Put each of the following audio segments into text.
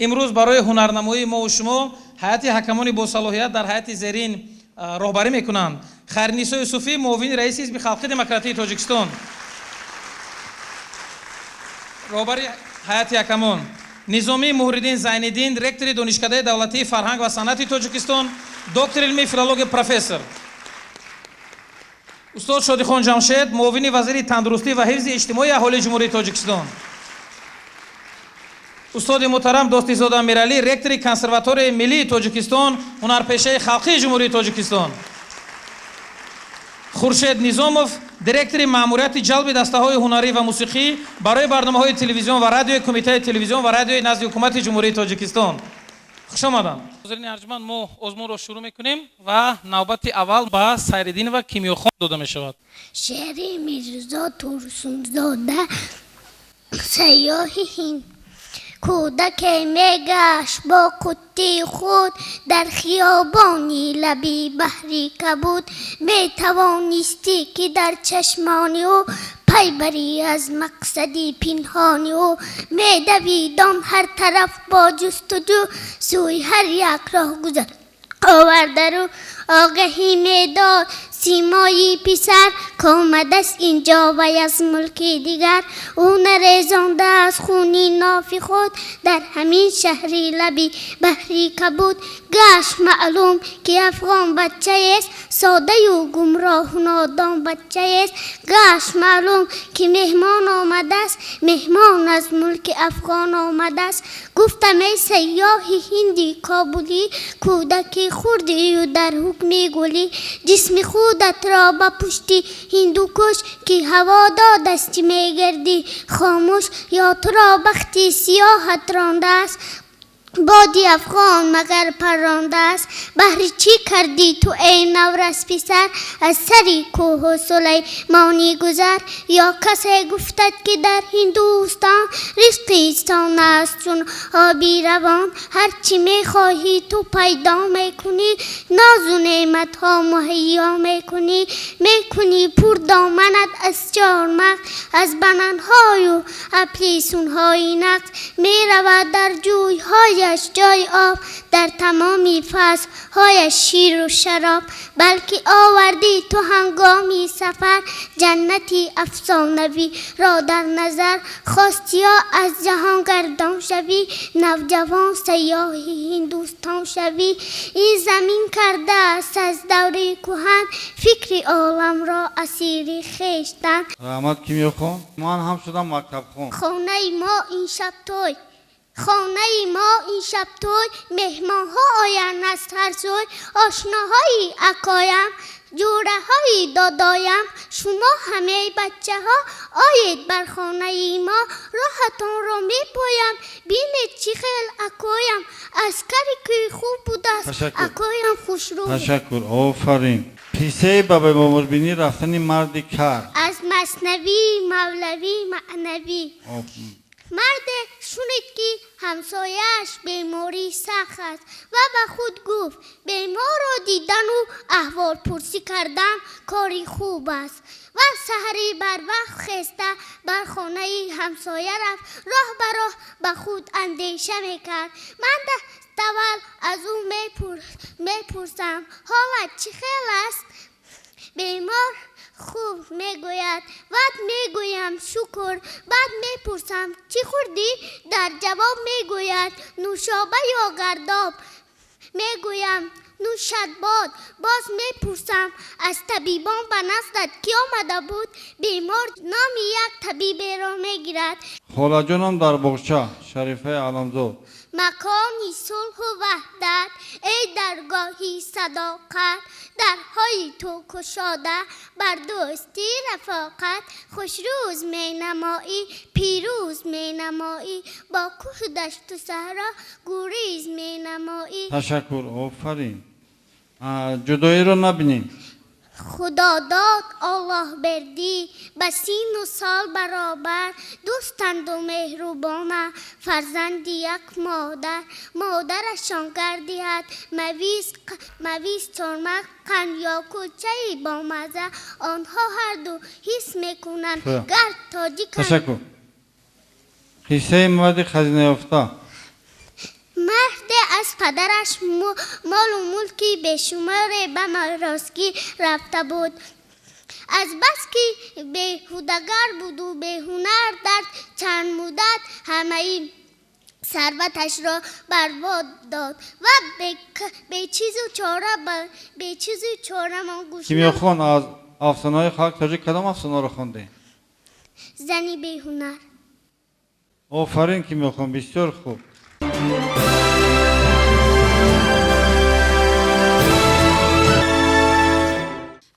امروز برای هنرنمایی ما و شما هیئت حکمانی با صلاحیت در هیئت زیرین راهبری میکنند. خیرنیسا یوسفی، معاون رئیس حزب خلقی دموکراتیک تاجیکستان. راهبری هیئت حکمان نظامی مهردین زینالدین، رکتور دانشکده دولتی فرهنگ و صنعت تاجیکستان، دکتر علمی فیلولوژی پروفسور. استاد شادیخان جمشید، معاون وزیر تندرستی و حفظ اجتماعی اهالی جمهوری تاجیکستان. استاد محترم دوستیزاده امیرعلی، رکتور کنسرواتوار ملی تاجیکستان، هنرپیشه خلقی جمهوری تاجیکستان. خورشید نظاموف، دیرکتور ماموریت جلب دسته‌های هنری و موسیقی برای برنامه‌های تلویزیون و رادیو کمیته تلویزیون و رادیو نزد حکومت جمهوری تاجیکستان. خوش آمدید. حاضرین ارجمند، ما آزمون را شروع می‌کنیم و نوبت اول با سیرالدین و کیمیاخان داده می‌شود. شعر میرزا ترسونزاده، سیاحی هند. کودک میگشت با کتی خود در خیابانی لبی بحری کبود. میتوانستی که در چشمانی او پی بری از مقصدی پنهانی او. میدویدم هر طرف با جستجو، سوی هر یک راه گذر آورده رو. آگهی میداد سیمایی پسر که آمده است اینجا و از ملکی دیگر. او نریزانده از خونی ناف خود در همین شهری لبی بحری کبود. گشت معلوم که افغان بچه است، ساده و گمراه نادان بچه است. گشت معلوم که مهمان آمده است، مهمان از ملک افغان آمده است. گفتم ای سیاحی هندی کابلی، کودکی خوردی و در حکمی گلی. جسم خودت را به پشتی هندوکش که هوا دادستی میگردی خاموش. یا تو را بختی سیاحت رانده است، بادی افغان مگر پرانده است. بهر چی کردی تو ای نورس پسر، از سری کوه و سلیمانی گذر. یا کسی گفتد که در هندوستان رزقستان است چون آبی روان. هرچی میخواهی تو پیدا میکنی، ناز و نعمت ها مهیا میکنی پر دامنت از چارمغز، از بنانهای و اپلیسون های نقص. میرود در جوی های جای آب، در تمامی فصل های شیر و شراب. بلکه آوردی تو هنگامی سفر، جنتی افسانوی را در نظر. خواستی از جهان گردان شوی، نوجوان سیاحی هندوستان شوی. این زمین کرده است از دوره کهن، فکر عالم را اسیر خویشتن. رحمت کیمیاخان، من هم شدم مکتب خون. خانه ما این شب توی، خانه ما این شب توی. مهمان ها آیند از هر سوی، آشناهای اکایم، جوره های دادایم. شما همه بچه ها آیید بر خانه ما، راهتان را می پایم. بینید چی خیل اکایم، عسکری که خوب بوده است اکایم خوش رو. تشکر، آفرین. پیسه بابا ماموربینی رفتن مرد کر از مثنوی مولوی معنوی. مرد شنید که همسایش بیماری سخت است و به خود گفت بیمار را دیدن و احوال پرسی کردن کاری خوب است. و سحری بر وقت خسته بر خانه همسایه رفت، راه به راه به خود اندیشه میکرد. من دول از او میپرسم حالت چی خیل است؟ بیمار خوب میگوید، بعد میگویم شکر. بعد میپرسم چی خوردی؟ در جواب میگوید نوشابه یا گرداب. میگویم نوشت باد. باز میپرسم از طبیبان به نزدت کی آمده بود؟ بیمار نام یک طبیب را میگیرد. خاله جانم در باغچه، شریفه علمزاد. مکانی صلح و وحدت، ای درگاهی صداقت. درهای تو گشاده بر دوستی رفاقت. خوش روز می نمایی پیروز می نمایی، با کوه دشت و صحرا گوریز می نمایی. تشکر، آفرین. جدایی رو نبینیم. خدا داد الله بردی، بسین و سال برابر. دوستند و مهربانه فرزند یک مادر. مادرشان گردید مویز چرمک قند یا کلچه با مزه. آنها هر دو حس میکنند گرد تاجیکند. تشکر. قصه مرد خزینه یافته. پدرش مال و ملکی به شمار به مراسکی رفته بود. از بس که بیهودگر بود و به هنر در چند مدت همه ثروتش را برباد داد و به چیز و چاره ما گوش کیمیاخان از افسانه‌های خلق تاجیک کدام افسانه را خوانده؟ زنی به هنر. آفرین کیمیاخان، بسیار خوب.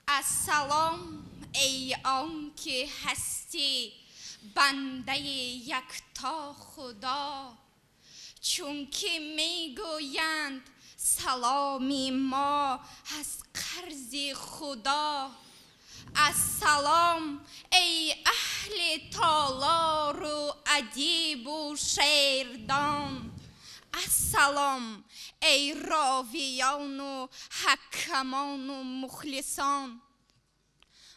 السلام ای آن که هستی بنده یکتا خدا، چون که میگویند سلامی ما از قرض خدا. السلام ای اهل تالار و ادیب و شیردان، السلام ای راویان و حکمان و مخلصان.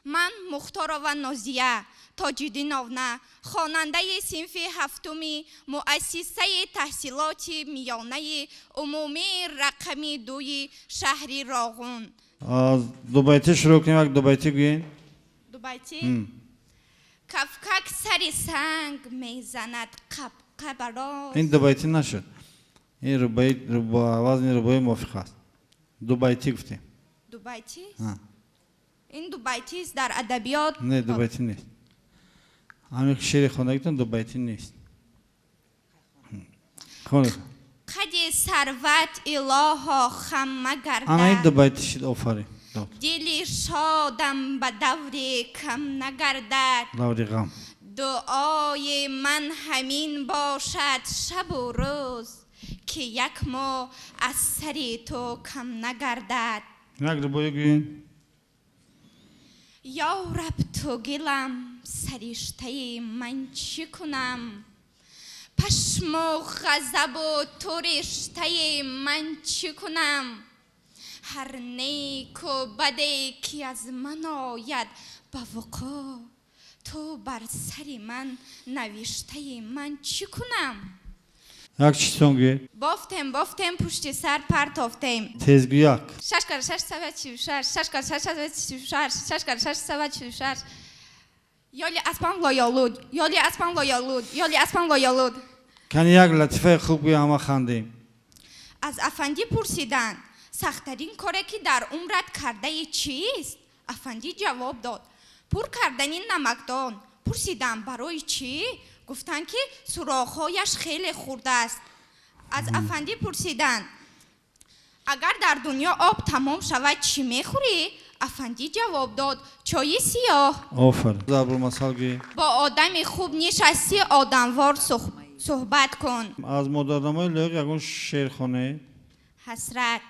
من مختار و نازیه تاج‌الدین ناونه، خواننده صنف هفتمی، مؤسسه تحصیلات میانه عمومی رقمی 2 شهر راغون. از دو بیتی شروع کنیم. یک دو بیتی گویین. دو بیتی؟ کفکک سر سنگ میزند قبران. این دو بیتی نشد. این وزن ربایی موافق است. دو بیتی گفتیم. دو بیتی؟ این دو بیتی است در ادبیات؟ نه دو بیتی نیست. همین که شعر خوندگیتون دو بیتی نیست. خونید. قد ثروت الها خم مگردد. این دو بیتی شد. آفرین. دل شادم به دور کم نگردد. دور غم. دعای من همین باشد شب و روز، که یک ماه از سر تو کم نگردد. یک ربایی گویین. یا رب تو گلم سرشته من چی کنم، پشم و غضب و تو رشته من چی کنم. هر نیک و بدی که از من آید به وقوع، تو بر سر من نوشته من چی کنم. یک چیزون گویی. بافتیم پشت سر پرتافتیم. تیزگو یک. 6x6 یالی اسپان لایالود. کنی یک لطفه خوب گویی، همه خندیم. از افندی پرسیدند سخت‌ترین کاری که در عمرت کرده چیست؟ افندی جواب داد پر کردن نمکدان. پرسیدم برای چی؟ گفتند که سوراخ‌هایش خیلی خورده است. از افندی پرسیدند اگر در دنیا آب تمام شود چی میخوری؟ افندی جواب داد چای سیاه. آفرین. ضرب المثل گویی. با آدم خوب نشستی آدموار صحبت کن. از مدرنمای لایق یکون شعر خونه. حسرت.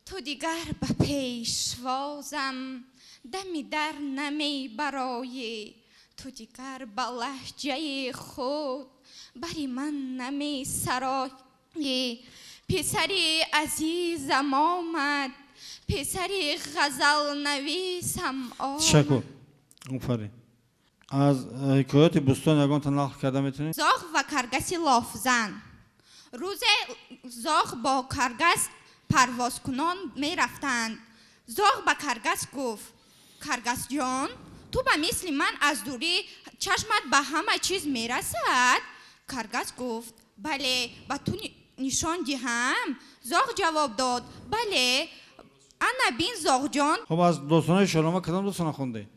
تو دیگر به پیشوازم دمی در نمی برای، تو دیگر به لهجه خود بری من نمی سرایی. پسری عزیزم آمد، پسری غزل نویسم آمد. تشکر. آفرین. از حکایت بستان یکان تا نقل کرده میتونی؟ زاغ و کرگس لافزن. روز زاغ با کرگس پرواز کنان می رفتند. زاغ به کرگس گفت کرگس جان، تو به مثل من از دوری چشمت به همه چیز می رسد؟ کرگس گفت بله، به تو نشان دهم. زاغ جواب داد بله. انا بین زاغ جان. خب از دوستانه شالامه کدام دوستانه خونده؟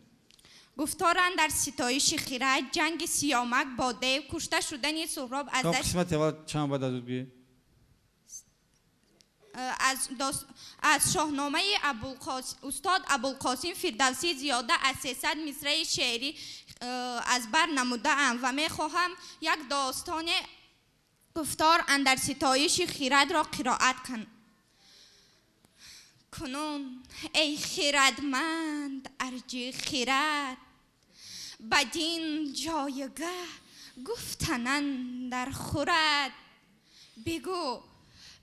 گفتارند در ستایش خیرت، جنگ سیامک با دیو، کشته شدن سهراب از دست. قسمت اول چند بعد از گویی؟ از شاهنامه استاد ابوالقاسم فردوسی زیاده از 300 مصرع شعری از بر نموده ام و می خواهم یک داستان گفتار اندر ستایش خیرت را قرائت کنون. ای خیرتمند ارج خیرت، بدین جایگه گفتنن در خورد.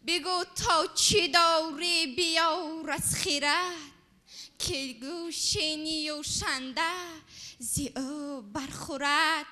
بگو تا چی داری بیار از خیرت، که گوش نیوشنده زی او برخورد.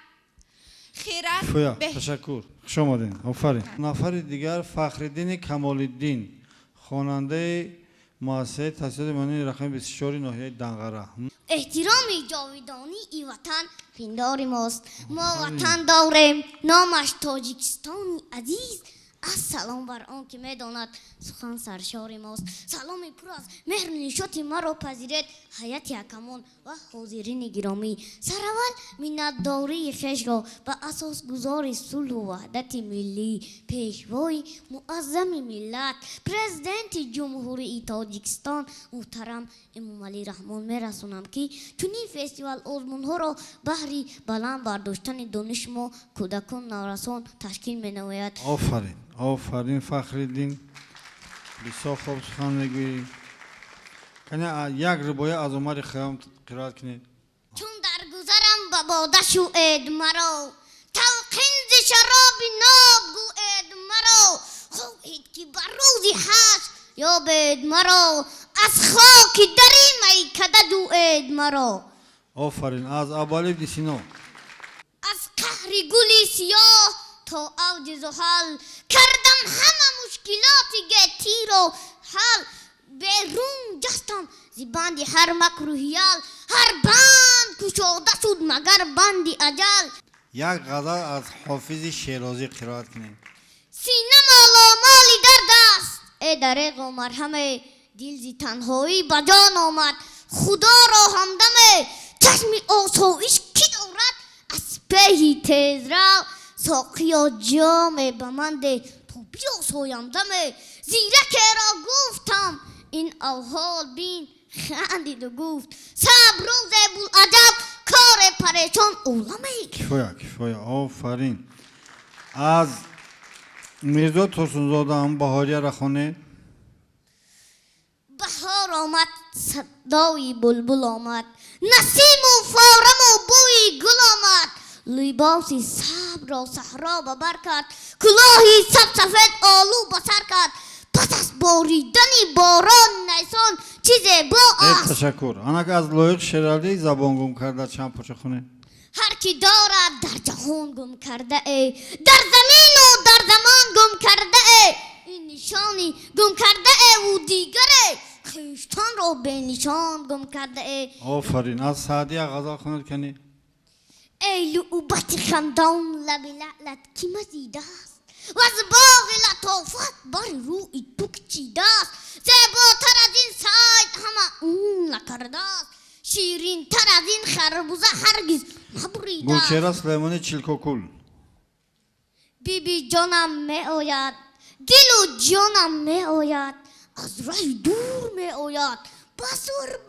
خیرت کفایه به تشکر خوش آمدین آفرین نفر دیگر فخرالدین کمال‌الدین خواننده مؤسسه تحصیلات میانی رقم 24 ناحیه دنقره احترام جاودانی ای وطن پندار ماست ما وطن داریم نامش تاجیکستانی عزیز السلام بر آن که میداند سخن سرشار ماست سلام پر از مهر نشاط مرا پذیرد حیات یکمان و حاضرین گرامی سرول منتداری خویش را به اساس گذار صلح و وحدت ملی پیشوای معظم ملت پرزیدنت جمهوری تاجیکستان محترم امام علی رحمان میرسونم که چنین فستیوال آزمونها را بهر بلند برداشتن دانش ما کودکان نورسان تشکیل می نماید. آفرین آفرین فخرالدین بسیار خوب سخن میگویی کنه یک روایت از عمر خیام قرائت کنید چون در گذرم به باده شوید مرا تلقین ز شراب ناب گوید مرا خواهید که بر روزی حشر یابید مرا از خاک در این میکده دوید مرا آفرین از ابوالعلی سینا از قهر گلی سیاه تا اوج زحل کردم همه مشکلات گتی رو حل بیرون جستم زی بند هر مکر و حیل هر بند کشاده شد مگر بند اجل یک غزل از حافظ شیرازی قرائت کنید سینه مالی درد است ای دریغ و مرهم دل زی تنهایی بجان آمد خدا را همدم چشم آسایش کی دارد از پیهی تیز رو ساقیا جام به من ده تو بیا سایم دمه زیرک را گفتم این اوحال بین خندید و گفت صبر روز بوالعجب کار پریشان اولمه کفایه آفرین از میرزا ترسونزاده هم بهاریه را خونه بهار آمد صدای بلبل آمد نسیم و فارم و بوی گل آمد لباسی صبر و صحرا ببر کرد کلاهی سفید آلو بسر کرد پس از باریدن باران نیسان چیز با است تشکر آنک از لایق شیرالی زبان گم کرده چند پاچه خونه هر کی دارد در جهان گم کرده ای در زمین و در زمان گم کرده ای این نشانی گم کرده ای و دیگره خویشتن را به نشان گم کرده ای آفرین از سعدیه غزل خواند کنی ای لعبت خندان لب لعلت کی مزیده است و از باغ لطافت بر روی تو کچیده است زیباتر از این سعید همه اون نکرده است شیرین تر از این خربوزه هرگز نبریده است گلچهره سلیمانی چیلکوکول بی بی جانم می آید دل و جانم می آید از راه دور می آید بزور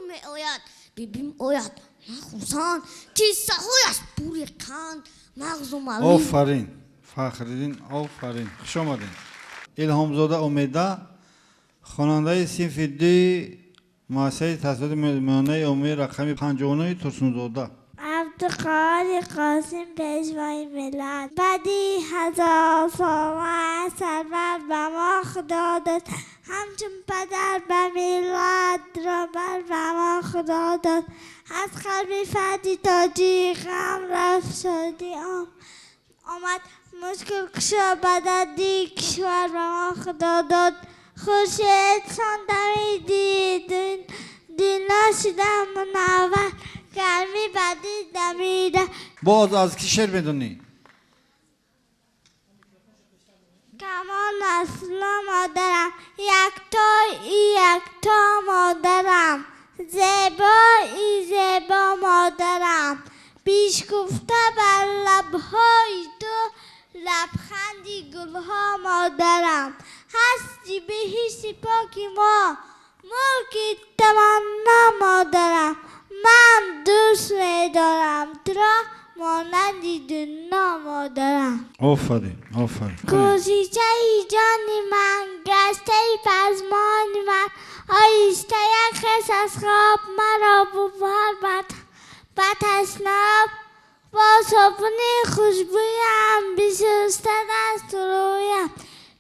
می آید بی بی آید مخصوصان قصه هایش پوری قند مغز و ملول آفرین فخرالدین آفرین خوش آمدین الهامزاده امیده خواننده صنف دی مؤسسه تحصیلات میانه عمومی رقم 59 ترسونزاده عبدالقادر قاسم پیشوای ملت بدی هزار سال سرور به ما خدا داد همچون پدر به ملت را بر ما خدا داد از قلب فردی تاجی غم رفت شدی آمد مشکل کشا بددی کشور به ما خدا داد خورشید چون دمیدی دینا شدم منور گرمی بدی دمیده باز از کی شعر بدونی کمان اصلا مادرم یکتا مادرم زیبا مادرم بیش گفته بر لبهای تو لبخندی گلها مادرم هستی به حس پاکی ما ملک تمنا مادرم من دوست می‌دارم تو را مانندی دنیا مادرم آفرین گوشیچه ای جانی من گشته ای پزمان من آیسته یک خس از خواب مرا ببار به تشناب با صابون خوشبویم بشسته دست رویم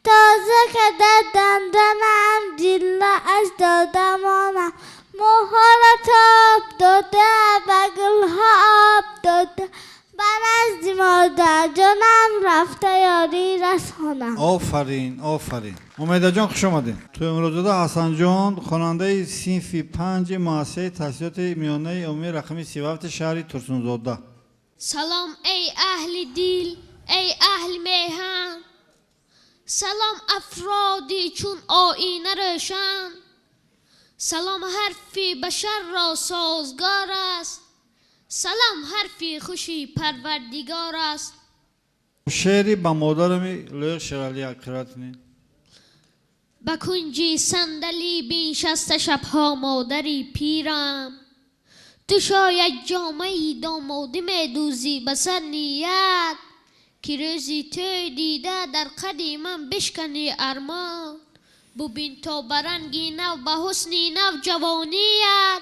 تازه که در دندانم جلوه اش دادمانم موها را تاب داده به گلها آب داده به نزد جانم رفته یاری رسانم. آفرین آفرین. امیده جان خوش آمدین. تو امروزاده حسن جان خواننده صنف 5 مؤسسه تحصیلات میانه عمومی رقم 37 شهر ترسونزاده. سلام ای اهل دیل، ای اهل میهن، سلام افرادی چون آینه روشن، سلام حرفی بشر را سازگار است، سلام حرفی خوشی پروردگار است. شعری با مادرمی لویر شرالی اکراتنی. به کنجی صندلی بنشسته شبها مادری پیرم، تو شاید جامعی دامادی میدوزی به سر نیت، که روزی تو دیده در قدی من بشکنی ارمان، ببین تا برنگی نو به حسنی نو جوانیت،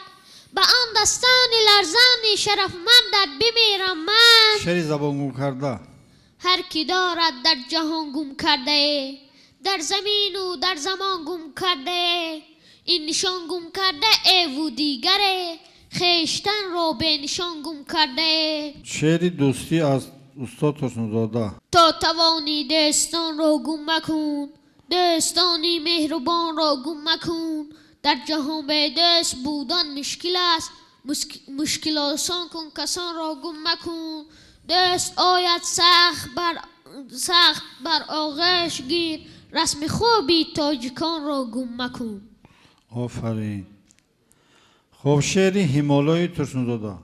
به آن دستان لرزانی شرفمندت بمیرم من. شعری زبان گم کرده. هر کی دارد در جهان گم کرده، در زمین و در زمان گم کرده، این نشان گم کرده ای و دیگره، خیشتن را به نشان گم کرده. شعری دوستی از استاد ترسونزاده. تا توانی دستان را گم مکن، دستانی مهربان را گم مکن، در جهان به دست بودن مشکل است، مشکل آسان کن کسان را گم مکن، دست آید سخت بر آغوش گیر، رسم خوبی تاجیکان را گم مکن. آفرین. خب شعری همالای ترسونزاده.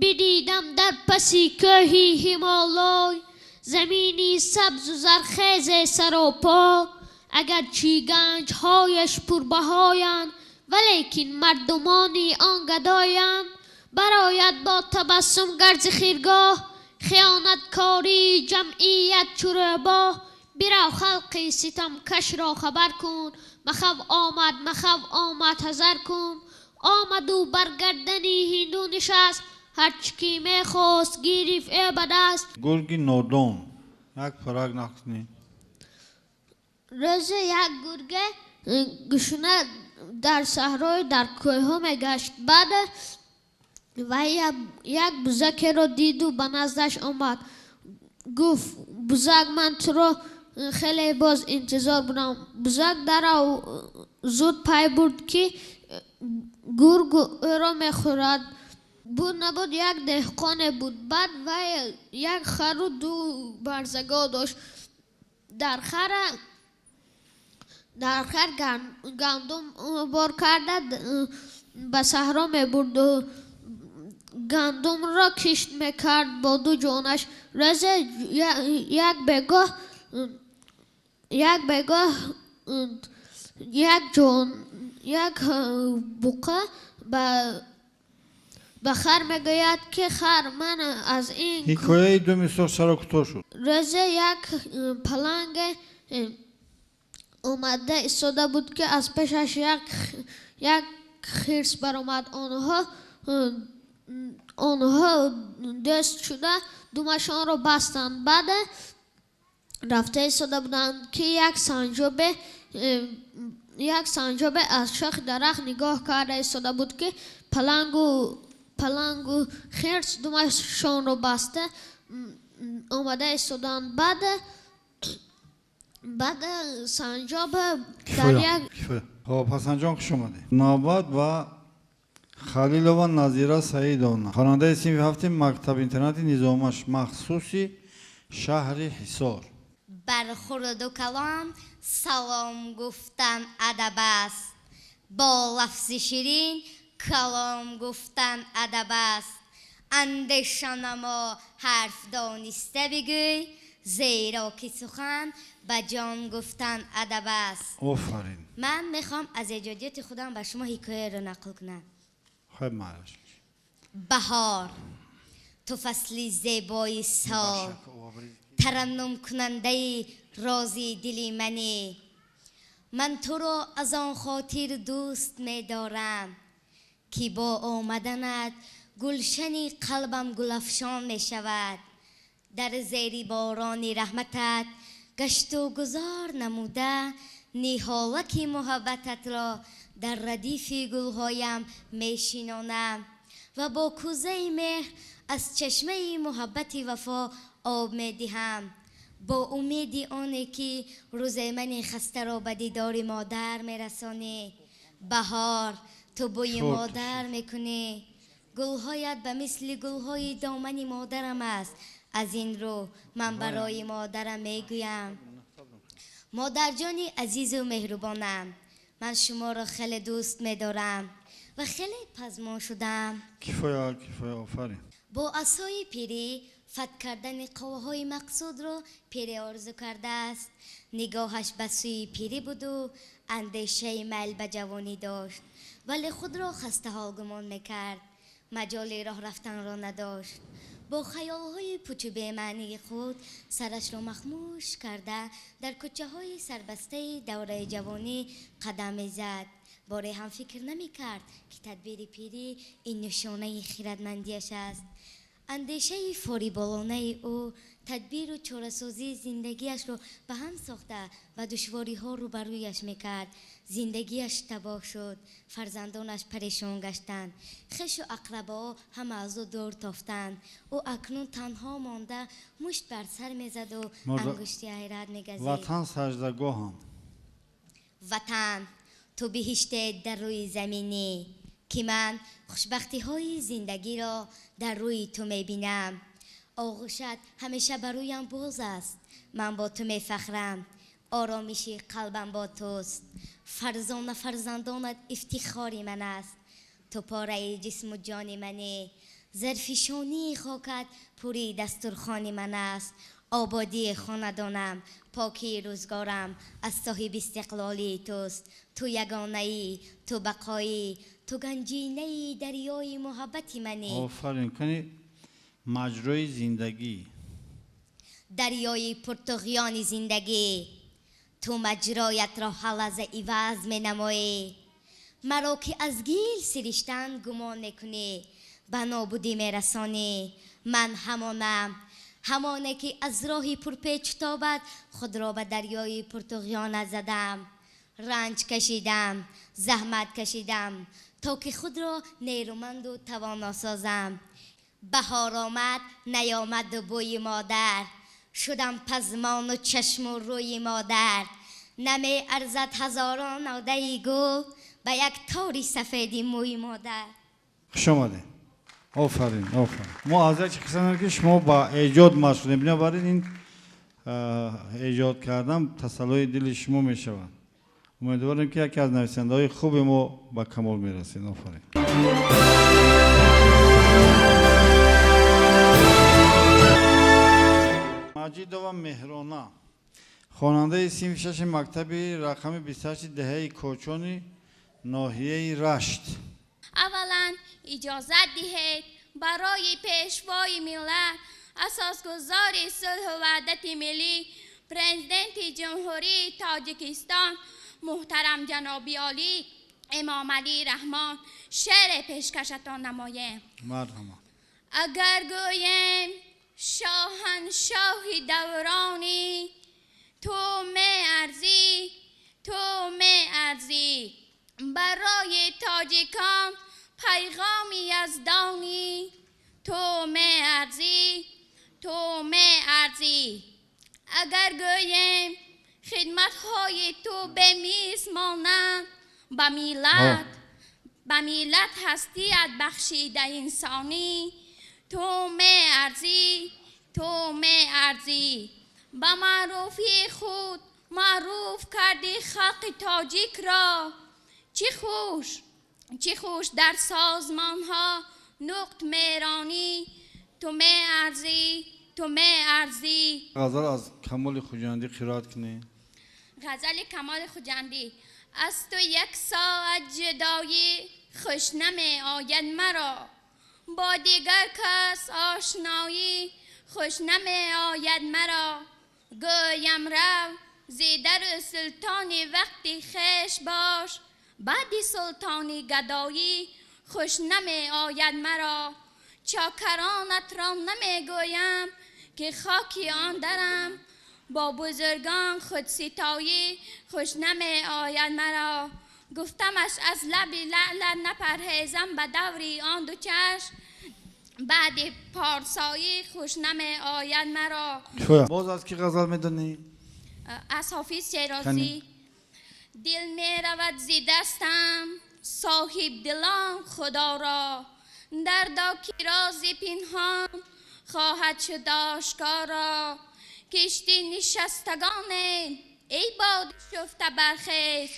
بدیدم در پسی کوهی همالای، زمینی سبز و زرخیز سراپا، اگر چی گنج هایش پربهایند، ولیکن مردمانی آن گدایند، براید با تبسم گرز خیرگاه، خیانت کاری جمعیت چروبا، برو خلقی ستم کش را خبر کن، مخو آمد حذر کن، آمد و برگردنی هندو نشست، هرچی که میخواست گریف عبد است. گرگی نادان یک پرک نکنی. روز یک گرگه گشنه در صحرای در کوه ها میگشت، بعد و یک بزک را دید و به نزدش آمد، گفت بزک من تو را خیلی باز انتظار بودم. بزک در زود پی برد که گرگ او را میخورد. بود نبود یک دهقان بود، بعد و یک خر و 2 برزگا داشت. در خر گندم بار کرده به صحرا میبرد و گندم را کشت میکرد با 2 جانش. روز یک بگاه یک بقه به خر میگوید که خر من از این حکایه 2 میساق چرا کوتاه شد؟ روز یک پلنگ اومده ایستاده بود که از پیشش یک خرس برآمد. آنها دست شده دومشان را بستند. بعد رفته ایستاده بودند که یک سنجابه از شاخ درخت نگاه کرده ایستاده بود که پلنگ و خرس دومشان را بسته آمده ایستادند. بعد سنجاب در یک خب حسن جان خوش آمدید. نوبت و خلیلова نظیره سعیدovna خواننده صنف 7 مکتب اینترنتی نظامش مخصوصی شهر حصار. برخورد و کلام سلام گفتن ادب است، با لفظ شیرین کلام گفتن ادب است، اندیشه نما حرف دانسته بگوی، زیرا که سخن به جان گفتن ادب است. آفرین. من میخوام از اجازت خودم به شما حکایه رو نقل کنم. خیلی معلش. بهار تو فصلی زیبای سال، ترنم کننده رازی دلی منی، من تو را از آن خاطر دوست می دارم که با آمدنت گلشنی قلبم گلفشان می شود. در زیر باران رحمتت گشت و گذار نموده، نهالک محبتت را در ردیف گلهایم می شنانم و با کوزه مهر از چشمه محبت وفا آب می دهم با امیدی آنه که روز من خسته را به دیدار مادر می رسانی. بهار تو بوی مادر میکنی، گلهایت به مثل گلهای دامن مادرم است. از این رو من برای مادرم میگویم مادر جانی عزیز و مهربانم، من شما را خیلی دوست میدارم و خیلی پزمان شدم. کفایه آفرین. با عصای پیری فتح کردن قوه‌های مقصود را پیری آرزو کرده است. نگاهش به سوی پیری بود و اندیشه میل به جوانی داشت، ولی خود را خسته حال گمان میکرد. مجال راه رفتن را نداشت. با خیال‌های پوچ و بی‌معنی خود سرش را مخموش کرده در کوچه‌های سربسته دوره جوانی قدم می‌زد. باره هم فکر نمی‌کرد که تدبیر پیری این نشانه خردمندیش است. اندیشه فریبالانه او تدبیر و چاره‌سازی زندگیش را به هم ساخته و دشواری‌ها رو بر رویش می‌کرد. زندگیش تباه شد، فرزندانش پریشان گشتند، خویش و اقربا همه از او دور تافتند. او اکنون تنها مانده مشت بر سر می‌زد و انگشتی حیرت می‌گزید. وطن سجدگاهم. وطن تو بهشت در روی زمینی که من خوشبختی های زندگی را در روی تو میبینم. آغوشت همیشه برویم باز است، من با تو میفخرم. آرامشی قلبم با توست، فرزندانت افتخاری من است. تو پاره جسم و جان منی، ظرفشانی خاکت پوری دسترخوان من است. آبادی خاندانم، پاکی روزگارم از صاحب استقلالی توست. تو یگانه ای، تو بقایی، تو گنجینه دریای محبت منی. آفرین کنی. مجروی زندگی، دریای پرتغیان زندگی، تو مجرایت را حل از عوض می نمایی. مرا که از گیل سرشتن گمان نکنی، به نابودی می رسانی. من همانه که از راهی پرپیچ تابد خود را به دریای پرتغیان زدم. رنج کشیدم، زحمت کشیدم تا که خود را نیرومند و توانا سازم. بهار آمد نیامد بوی مادر، شدم پزمان و چشم و روی مادر. نمی ارزد هزاران ناده گل به یک تاری سفیدی موی مادر. خوش آمده. آفرین. ما از یک قسم که شما با ایجاد مشغول بنابراین این ایجاد کردن تسلای دل شما می شود. امیدوارم که یکی از نویسنده های خوب ما به کمال می رسید. آفرین. مجیدова مهرانا، خواننده صنف 6 مکتب رقم 28 دهه کوچونی ناحیه رشت. اولا اجازت دهید برای پیشوای ملت، اساسگزار صلح و وحدت ملی، پرزیدنت جمهوری تاجیکستان محترم جناب عالی امام علی رحمان شعر پیشکشتان نمایم. مرحبا. اگر گویم شاهنشاه دورانی، تو می ارزی برای تاجیکان پیغام یزدانی. تو می ارزی اگر گویم خدمت های تو به میز مانند، به میلت هستیت بخشیده انسانی. تو می ارزی به معروفی خود معروف کردی خلق تاجیک را. چه خوش در سازمان ها نقط میرانی. تو می ارزی. غزل از کمال خوجندی قرائت کنی. غزل کمال خوجندی. از تو یک ساعت جدایی خوش نمی آید مرا، با دیگر کس آشنایی خوش نمی آید مرا. گویم رو زیدر سلطانی وقتی خویش باش، بعدی سلطانی گدایی خوش نمی آید مرا. چاکرانت را نمی گویم که خاکی آن درم، با بزرگان خود ستایی خوش نمی آید مرا. گفتمش از لب لعلت نپرهیزم به دوری آن دو چشم، بعد پارسایی خوشنم آید مرا. باز از کی غزل میدونی؟ از حافظ شیرازی. دل می رود زی دستم صاحب دلان خدا را، دردا کی رازی پنهان خواهد شد آشکارا. کشتی نشستگان ای باد شفته برخیز،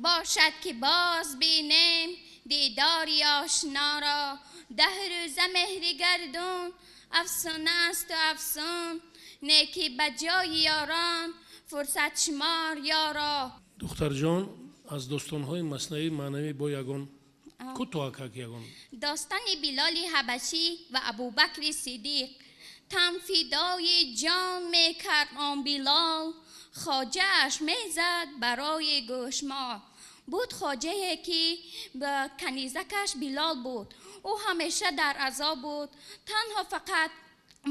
باشد که باز بینیم دیداری آشنا را. 10 روزه مهر گردون افسانه است و افسون، نیکی به جای یاران فرصت شمار یارا. دختر جان از داستان‌های مصنوی معنوی با یگان کوتاه یگان داستان بلال حبشی و ابوبکر صدیق. تن فدای جان میکرد آن بلال، خواجه‌اش میزد برای گوشمال. بود خواجه‌ای که به کنیزکش بلال بود، او همیشه در عذاب بود. تنها فقط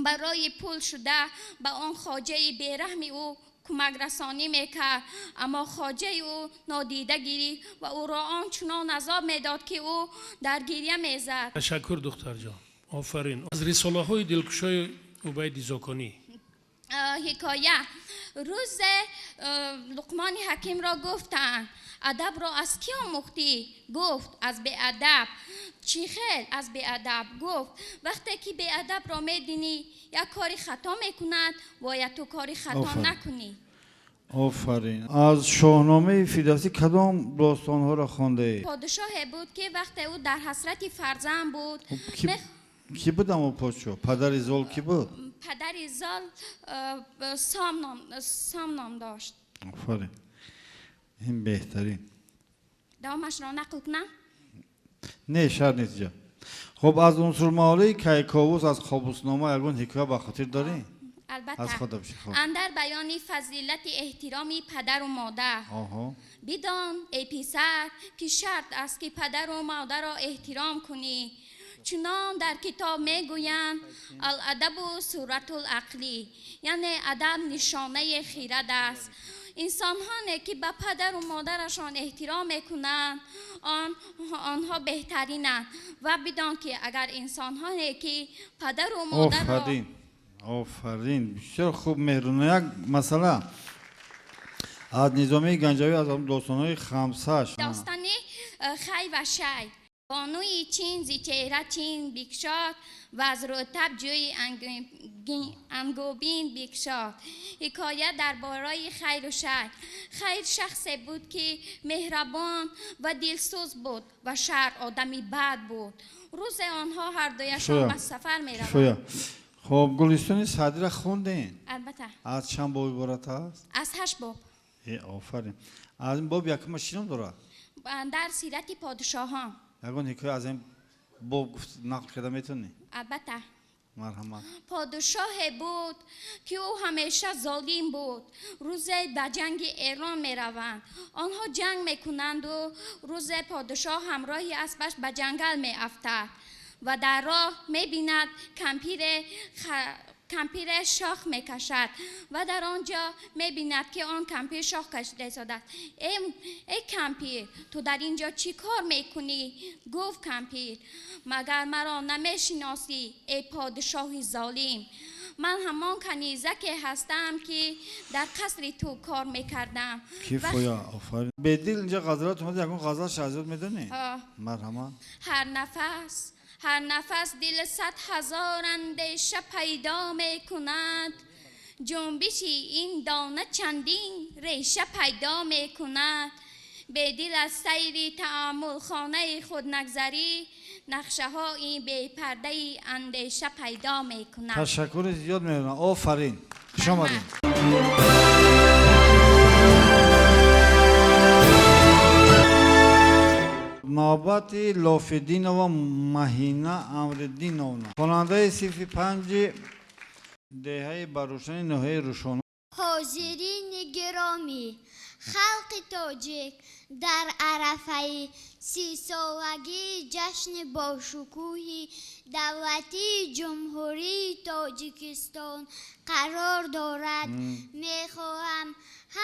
برای پول شده به آن خواجه بیرحم او کمک رسانی میکرد، اما خواجه او نادیده گیری و او را آنچنان عذاب میداد که او در گریه میزد. تشکر دختر جان، آفرین. از رساله های دلکشای عبید زاکانی حکایه. روز لقمان حکیم را گفتند ادب را از کی آموختی؟ گفت از بی ادب. چی خیر از بی ادب؟ گفت وقتی که بی ادب را میدینی یک کاری خطا میکند باید تو کاری خطا نکنی. آفرین. از شاهنامه فردوسی کدام داستان ها را خوانده؟ پادشاهی بود که وقتی او در حسرت فرزند بود. کی بود اما پادشاه؟ پدر زال کی بود؟ پدر زال سام نام داشت. آفرین، این بهترین. دوامش را نقل کنم؟ نه شرط نیست جا. خب از عنصر محاله کیکاووس از قابوسنامه یگان حکایه به خاطر داری؟ البته. از خودم خب. اندر بیان فضیلت احترامی پدر و مادر. بدان ای پسر که شرط است که پدر و مادر را احترام کنی، چنان در کتاب میگویند الادب و صورت العقلی، یعنی ادب نشانه خیرت است. انسان‌هایی که به پدر و مادرشان احترام میکنند آنها بهترینند و بدان که اگر انسان‌هایی که پدر و مادر را آفرین بسیار خوب مهرونه. یک مسئله از نظامی گنجوی از داستان‌های خمسه‌اش داستانی خی و شی. بانوی چین زی چهره چین بکشاد و از رتب جوی انگوبین بکشاد. حکایت درباره خیر و شر. خیر شخصی بود که مهربان و دلسوز بود و شر آدمی بد بود. روز آنها هر دویشان به سفر می روند. خب گلستان سعدی را خوندین؟ البته. از چند باب عبارت است؟ از 8 باب. آفرین. از این باب یکم شنو داره؟ در سیرت پادشاهان. یگان حکایه از این باب نقل کرده میتونی؟ البته. مرحمت. پادشاهی بود که او همیشه ظالم بود. روزی به جنگ ایران می روند. آنها جنگ می کنند و روز پادشاه همراهی اسبش به جنگل می افتد و در راه می بیند کمپیر شاخ می کشد و در آنجا می بیند که آن کمپیر شاخ کشیده شده است. ای کمپیر تو در اینجا چی کار می کنی؟ گفت کمپیر مگر مرا نمی شناسی ای پادشاه ظالم؟ من همان کنیزکی هستم که در قصر تو کار می کردم. کیفویا آفرین. به دل اینجا غزلات اومده یکون غزل شهزاد میدونی؟ مرحمت. هر نفس دل 100,000 اندیشه پیدا می کند، جنبشی این دانه چندین ریشه پیدا می کند. به دل از سیر تأمل خانه خود نگذری، نقشه های بی پرده اندیشه پیدا می کند. تشکر زیاد میکنم. آفرین. خوش آمدین. نوبت لافدین و مهینه امردینونا خواننده صف 5 دهه بروشن نهه روشن. حاضرین گرامی، خلق تاجیک در عرفه 30 سالگی جشن باشکوهی دولتی جمهوری تاجیکستان قرار دارد. میخواهم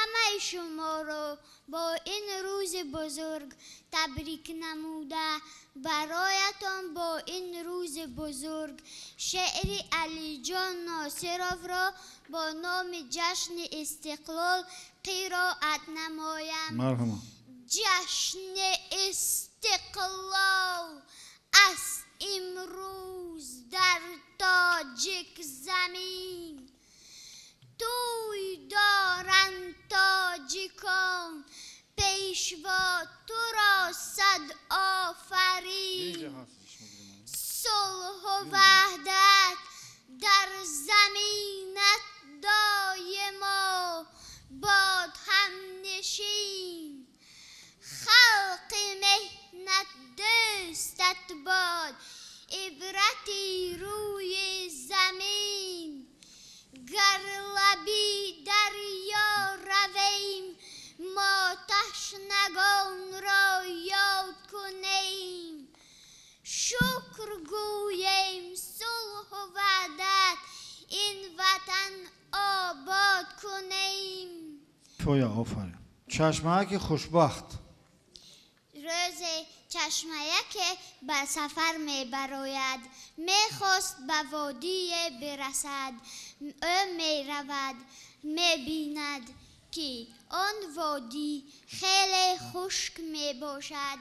همه شما رو با این روز بزرگ تبریک نموده برایتان با این روز بزرگ شعر علی جان ناصرов را با نام جشن استقلال قرائت نمایم. مرحبا. جشن استقلال است امروز در تاجیک زمین، توی دارند تاجیکان، پیشوا تو را صد آفرین. صلح و وحدت در زمینت دایما باد همنشین، خلق مهنت دوستت باد عبرتی روی زمین. گر لبی دریا رویم ما تشنگان را یاد کنیم، شکر گوییم صلح و وحدت این وطن آباد کنیم. پویا آفرین. چشمک خوشبخت. روز چشمک به سفر می براید، می خواست به وادی برسد، او می رود می بیند که آن وادی خیلی خشک می باشد.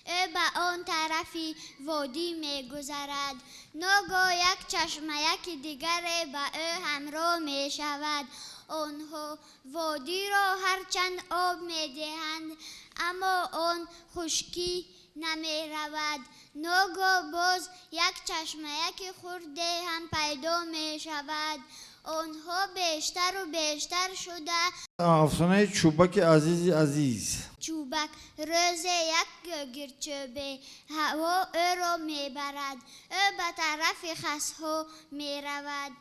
او به آن طرفی وادی می گذرد، ناگاه یک چشمک دیگر به او همراه می شود. آنها وادی را هرچند آب می دهند اما آن خشکی نمی رود. ناگاه باز یک چشمک خرده هم پیدا می شود. آنها بیشتر و بیشتر شده. افسانه چوبک عزیز. چوبک روز یک گرچوبه هوا او را می برد. او به طرف خسها می رود.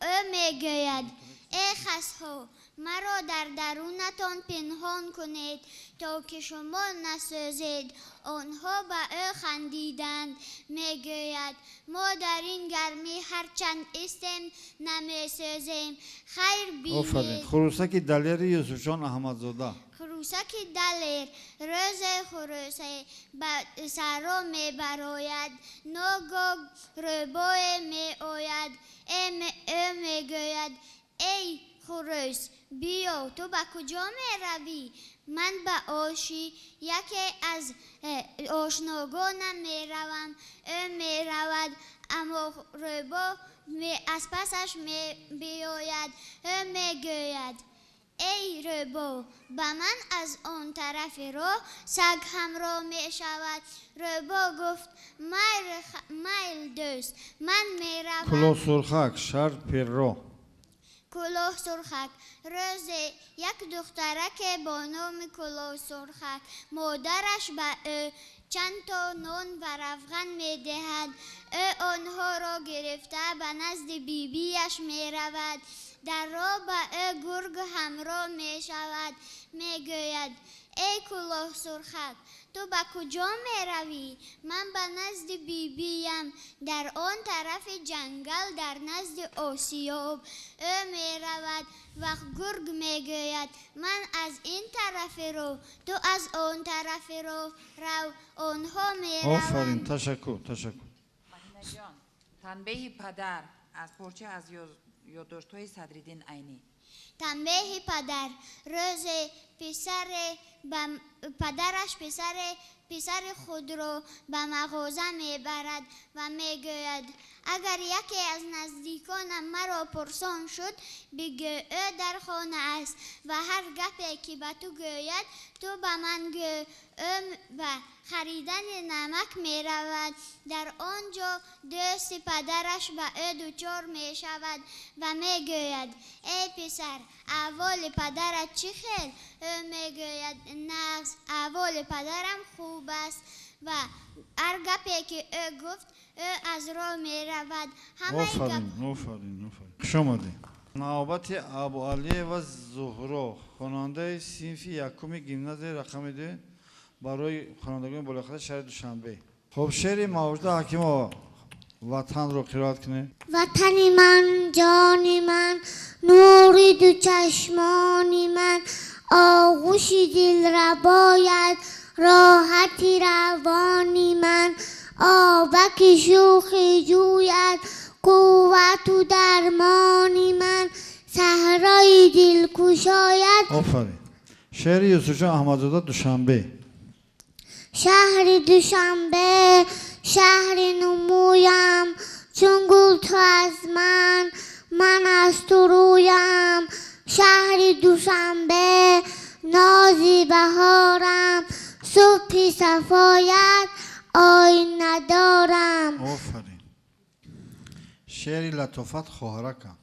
او می گوید ای خسها مرا در درونتان پنهان کنید تا که شما نسوزید. آنها به او خندیدند. می گوید ما در این گرمی هرچند استیم نمی سوزیم. خیر بینید. خروسک دلیر یوسف جان احمدزاده. خروسک دلیر روز خروسه به سرا می براید، ناگاه روباه می آید. او می گوید ای خروس بیا تو به کجا می روی؟ من به آشی یکی از آشناگانم می روم. او می رود اما روباه از پسش می بیاید. او می گوید ای روباه به من از آن طرف راه سگ همراه می شود. روباه گفت میل دوست من می روم. کلاه سرخک شر پیرو. کلاه سرخک روز یک دخترک با نام کلاه سرخک مادرش به او چند تا نان و روغن می دهد. او آنها را گرفته به نزد بیبیش می رود. در راه به او گرگ همراه می شود. می گوید ای کلاه سرخک تو به کجا می روی؟ من به نزد بیبیم در آن طرف جنگل در نزد آسیاب. او می رود و گرگ می گوید من از این طرف رو تو از آن طرف رو آنها می روند. آفرین. تشکر. مدینه جان تنبیه پدر از پرچه از یادداشت‌های صدرالدین عینی. تنبیه پدر روز پدرش پسر خود را به مغازه میبرد و میگوید اگر یکی از نزدیکانم مرا پرسان شد بگو او در خانه است و هر گپی که به تو گوید تو به من گو. او به خریدن نمک می رود. در آنجا دوست پدرش به او دچار می شود و می گوید ای پسر احوال پدرت چی خیر؟ او می گوید نغز احوال پدرم خوب است و هر گپی که او گفت او از راه می رود. آفرین. شما دی. نوبت ابو علی و زهرا خواننده صنف یکم گیمناز رقم 2 برای خوانندگان بالاخره شهر دوشنبه. خب شعر مواجد حکیم آقا وطن رو قرائت کنه. وطن من جان من نوری دو چشمان من آغوشی دل را باید راحتی روانی من آبک شوخی جوید قوت و درمانی من صحرای دل کشاید. آفرین. شعر یوسف جان احمدزاده دوشنبه. شهر دوشنبه شهر نمویم چون گل تو از من از تو رویم. شهر دوشنبه نازی بهارم صبح صفایت آیین ندارم. آفرین. شعر لطافت خواهرکم.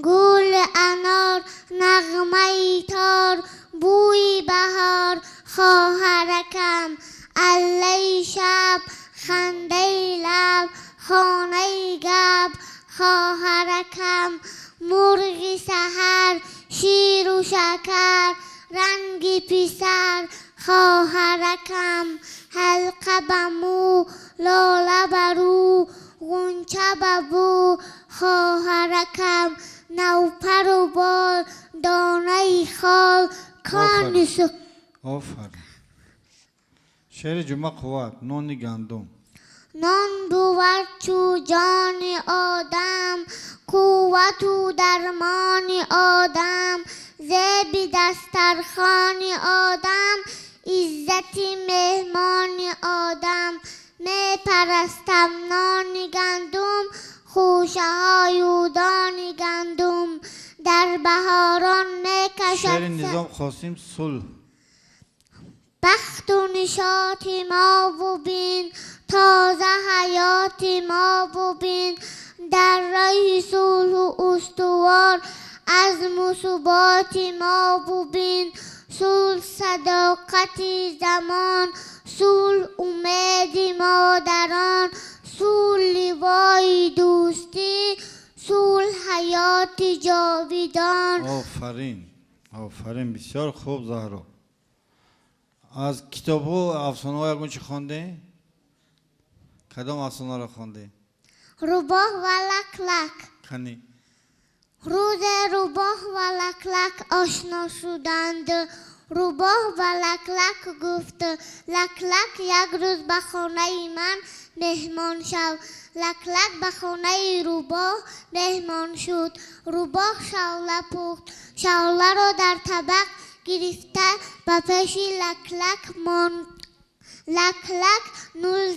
گل انار نغمه تار بوی بهار خواهرکم. اله شب خنده لب خانه گب خواهرکم. مرغ سحر شیر و شکر رنگ پسر خواهرکم. حلقه بمو لاله برو غنچه ببو خواهرکم. نوپر و بال دانه خال کان آفرین. شعر جمعه قوت نان گندم. نان بود چو جان آدم قوت و درمان آدم زیب دسترخوان آدم عزت مهمان آدم. می پرستم نان گندم خوشه های و دان گندم در بهاران می کشد. شعر نظام خواستیم صلح. بخت و نشاط ما ببین تازه حیات ما ببین در راه صلح و استوار از مصیبات ما ببین. صلح صداقت زمان صلح امید مادران صلح لیوای دوستی صلح حیات جاویدان. آفرین. آفرین. بسیار خوب زهرا. از کتاب ها افسانه ها یکون چی خوانده؟ کدام افسانه را خوانده؟ روباه و لکلک. کنی روز روباه و لکلک آشنا شدند. روباه و لکلک گفت لکلک یک روز به خانه من مهمان شو. لکلک به خانه روباه مهمان شد. روباه شعله پخت. شعله را در طبق گرفته به پیش لکلک ماند. لکلک نول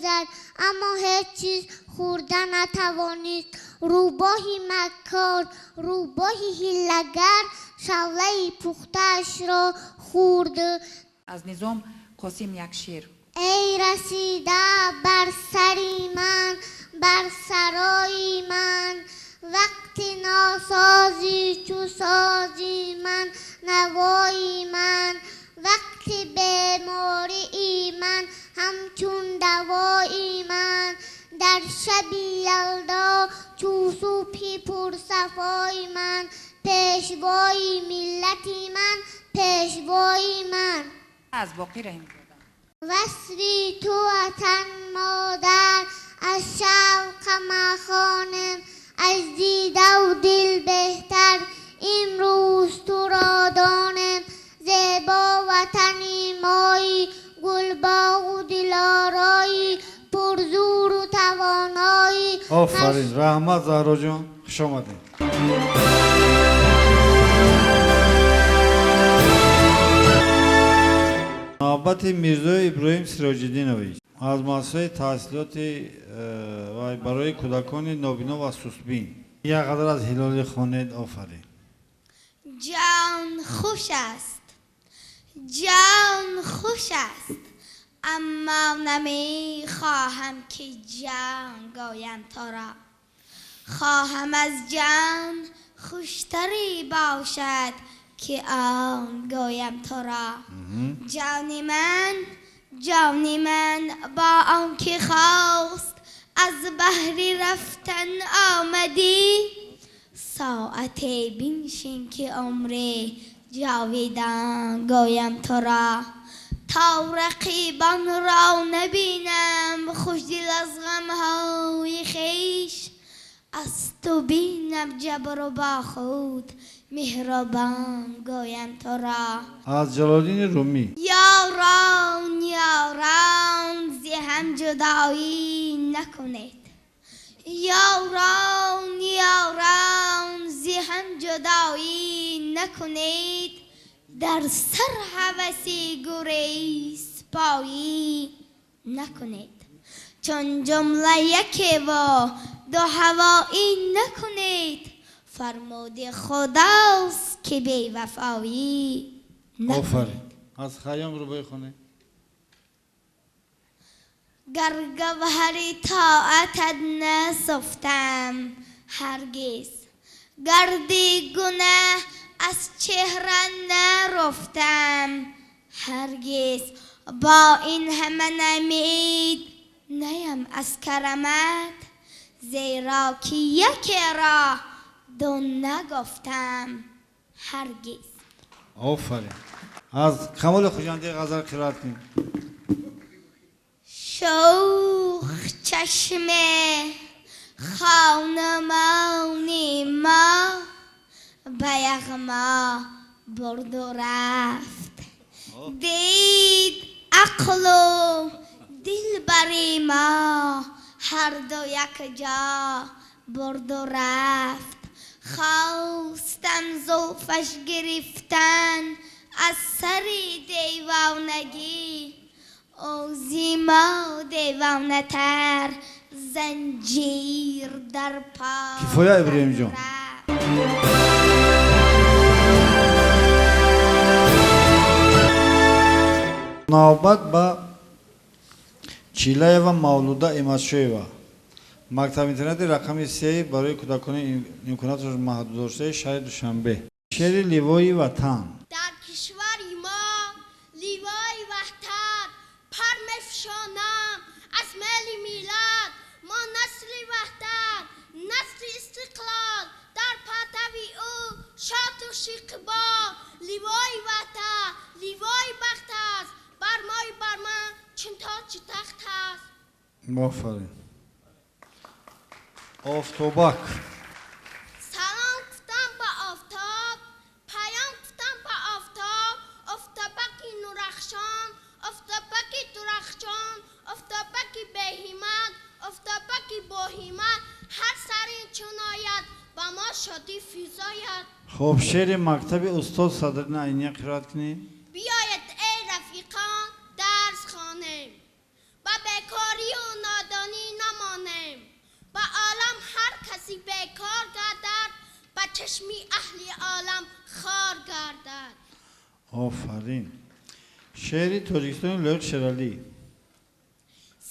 زد اما هیچ چیز خورده نتوانید. روباهی مکار روباهی هیله‌گر شعله پخته‌اش را خورد. از نظام قاسم یک شعر. ای رسیده بر سری من بر سرای من وقتی ناسازی چو سازی من نوایی من وقتی بیماری من همچون دوایی من در شب یلدا چو صبح پرصفای من پیشوای ملتی من پیشوای من. از باقی رحم وصلی تو وطن مادر از شوق مخانم از دیده و دل بهتر امروز تو را دانم. زیبا وطنی مایی گلباغ و دلارایی پرزور و توانایی. آفرین. رحمت زهرا جان خوش آمدید. نوبت میرزا ابراهیم سراج‌الدینوی از مؤسسه تحصیلات و برای کودکان نابینا و سست‌بین. یک قدر از هلال خواند. آفرین. جان خوش است جان خوش است اما نمی خواهم که جان گویم تو را. خواهم از جان خوشتری باشد که آن گویم تو را. جان من با آنکه خواست از بحری رفتن آمدی ساعتی بنشین که عمر جاویدان گویم تو را. تا رقیبان را نبینم خوشدل از غمهای خویش از تو بینم جبر و با خود مهربان گویم تو را. از جلالدین رومی. یاران یاران زی هم جدایی نکنید. یاران یاران زی هم جدایی نکنید. در سر هوسی گریز پایی نکنید. چون جمله یکی و دو هوایی نکنید. فرمود خداست که بی وفایی نکنید. آفرین. از خیام رو بخونه. گر گوهری طاعتت نسفتم هرگز. گردی گناه از چهره نرفتم هرگز. با این همه نمید نیم از کرمت. زیرا که یکی را دو نگفتم هرگز. آفرین. از کمال خوجنده غزل قرائت کنیم. شوخ چشم خانمان ما به یغما برد و رفت. دید عقل و دل بری ما هر دو یک جا برد و رفت. خواستم زلفش گرفتن از سر دیوانگی. او زیما دیوانه تر زنجیر در پا. کفایه ابراهیم جان. نوبت با چیلای و مولوده امادشویوا. مکتب اینترنت رقم 3 برای کودکان امکاناتش محدود داشته شهر دوشنبه. شعر لیوای وطن. در کشوری ما لیوای وحدت پر مفشانم از ملی میلاد. ما نسل وحدت نسل استقلال در پرتوی او شاد و شیقبا. لیوای وحدت لیوای بخت است بر مای بر من چون تاج تخت است. آفرین. آفتابک. سلام گفتم با آفتاب پیام گفتم با آفتاب. آفتابکی نورخشان آفتابکی درخشان آفتابکی بهیمت آفتابکی باهیمت. هر سری چون آید با ما شادی فیضاید. خب شعر مکتب استاد صدرالدین عینی قرائت کنیم. بیاید ای رفیقان درس خوانیم با بیکاری و نادانی نمانیم. با عالم هر کسی بیکار گردد با چشمی اهل عالم خار گردد. آفرین. شعر تاجیکستان لوک شرالی.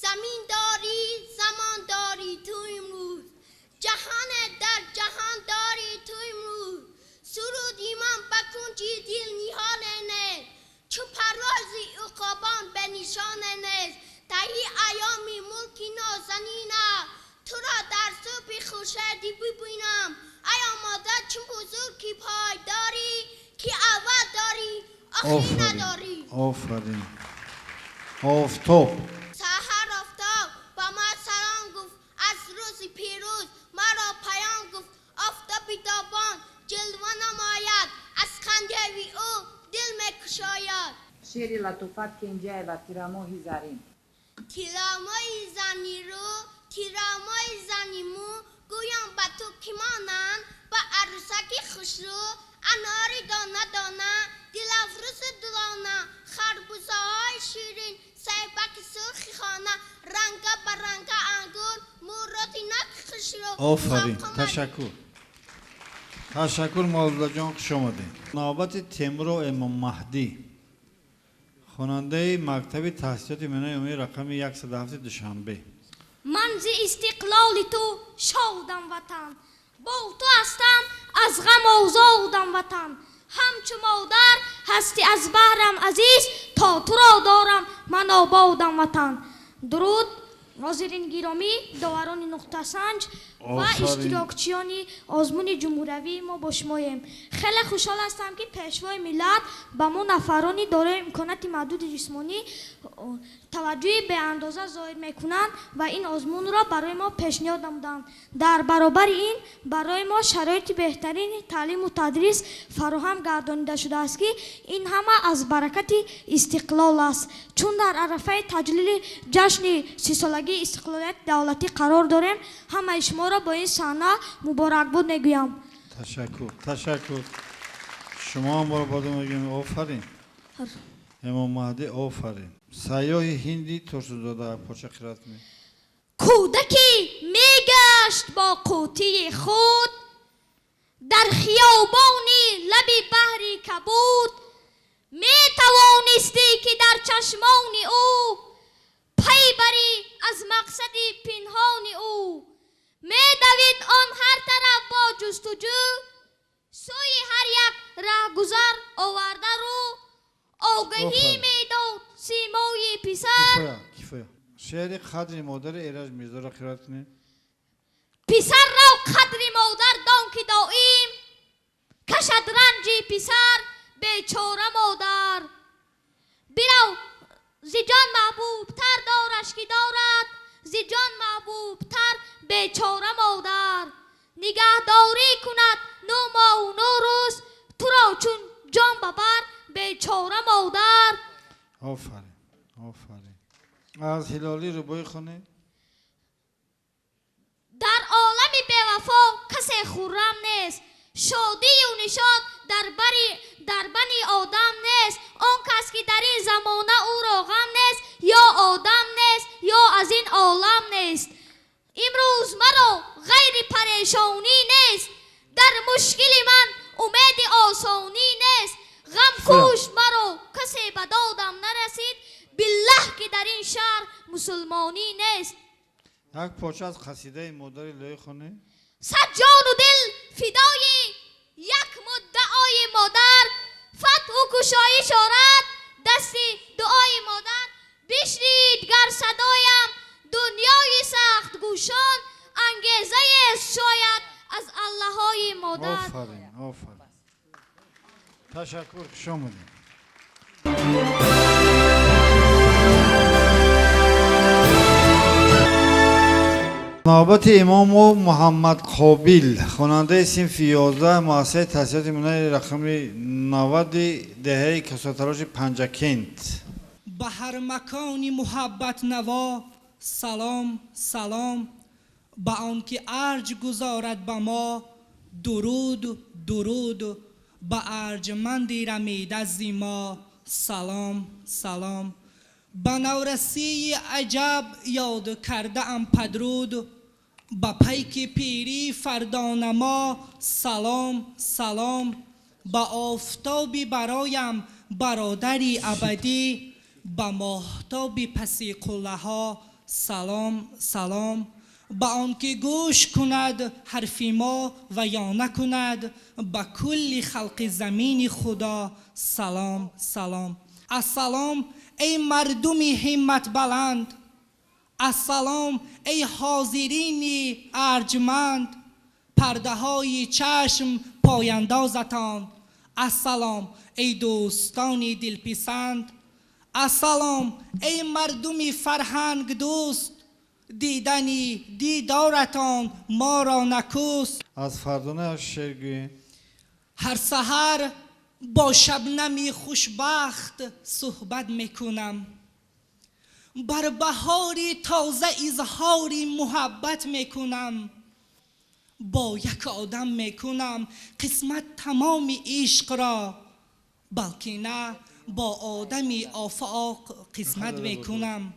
زمین داری زمان داری تو امروز. جهان در جهان داری تو امروز. سرود ایمان بکنجی دل نیحال نیست. چون پروازی عقابان به نشان نیست. تهی ایامی ملکی نازنینه تو را در صبح خورشیدی ببینم. ای مادر چون بزرگی پای داری که اول داری آخری نداری. آفرین. آفتاب. سحر آفتاب با ما سلام گفت از روز پیروز. مرا پیام گفت آفتابی تابان جلوه نماید. از خنده او دل میکشاید. شعر لطفت کنجه و تیراموی زرین. تیراموی زنی رو تیراموی زنی مو گویم با تو که مانن. با عروسکی خوشرو اناری دانه دانه دل افروز دلانه. خربوزه های شیرین سیبک سرخی خانه. رنگ با رنگ انگور موراتی نک خوشرو. آفرین. تشکر. تشکر مولوده جان خوش آمده. نوبت تیمور و امام مهدی. خواننده مکتب تحصیلات منای عمومی رقم 107 دوشنبه. من ز استقلال تو شادم وطن. با تو هستم از غم آزادم وطن. همچو مادر هستی از بهرم عزیز. تا تو را دارم من آبادم وطن. درود حاضرین گرامی داوران نقطه سنج و اشتراکچیان آزمون جمهوری ما با شماییم. خیلی خوشحال هستم که پیشوای ملت با ما نفرانی دارای امکانات محدود جسمانی توجهی به اندازه ظاهر میکنند و این آزمون را برای ما پیشنهاد نمودند. در برابر این برای ما شرایط بهترین تعلیم و تدریس فراهم گردانیده شده است که این همه از برکت استقلال است. چون در عرفه تجلیل جشن 30 سالگی استقلالیت دولتی قرار داریم، همه شما را با این صحنه مبارکباد میگویم. تشکر. شما هم مبارکباد میگیم. آفرین. امام مهدی آفرین. سیاه هندی ترسوزاده پاچه قرائت می. کودکی میگشت با قوطی خود در خیابانی لبی بحری کبود، میتوانستی که در چشمان او پی بری از مقصد پنهان او. میدوید آن هر طرف با جستجو، سوی هر یک رهگذر آورده رو آگهی میداد سیمای پسر. کفایه. شعر قدر مادر ایرج میرزا را قرائت کنید. پسر را قدر مادر دان که دائم، کشد رنج پسر بیچاره مادر. برو ز جان محبوب تر دارش که دارد، ز جان محبوب تر بیچاره مادر. نگهداری کند 9 ماه و 9 روز، تو را چون جان ببر بیچاره مادر. آفرین. از هلالی رو بای خونه. در عالم بیوفا کسی خرم نیست، شادی و نشاط در بنی آدم نیست. آن کس که در این زمانه او را غم نیست، یا آدم نیست یا از این عالم نیست. امروز مرا غیر پریشانی نیست، در مشکل من امید آسانی نیست. غم کوش مرا کسی به دادم نرسید، بالله که در این شهر مسلمانی نیست. یک پاچه از قصیده مادر لای خونه. صد جان و دل فدای یک مدعای مادر، فتح و گشایش آرد دست دعای مادر. بشنید گر صدایم دنیای سخت گوشان، انگیزه است شاید از الله های مادر. آفرین. تشکر که شما دید. نوبت امام و محمد قابیل، خواننده صنف 11 مؤسسه تحصیلات ملی رقم 90 دهه کساتراش پنجکند. به هر مکانی محبت نوا سلام سلام، به آنکه ارج گذارد به ما درود درود، به ارجمندی رمیده زیما سلام سلام. به نورسی عجب یاد کرده ام پدرود، به پیک پیری فردانما سلام سلام. به آفتابی برایم برادری ابدی، به ماهتابی پسی قلها سلام سلام. به آنکه گوش کند حرف ما و یا نکند، به کل خلق زمین خدا سلام سلام. السلام ای مردمی همت بلند، السلام ای حاضرین ارجمند، پرده های چشم پایندازتان. السلام ای دوستان دلپسند، السلام ای مردمی فرهنگ دوست، دیدنی دیدارتان ما را نکوست. از فردانه شعرگویی. هر سحر با شبنمی خوشبخت صحبت میکنم، بر بهاری تازه اظهاری محبت میکنم. با یک آدم میکنم قسمت تمام عشق را، بلکه نه با آدمی آفاق قسمت میکنم.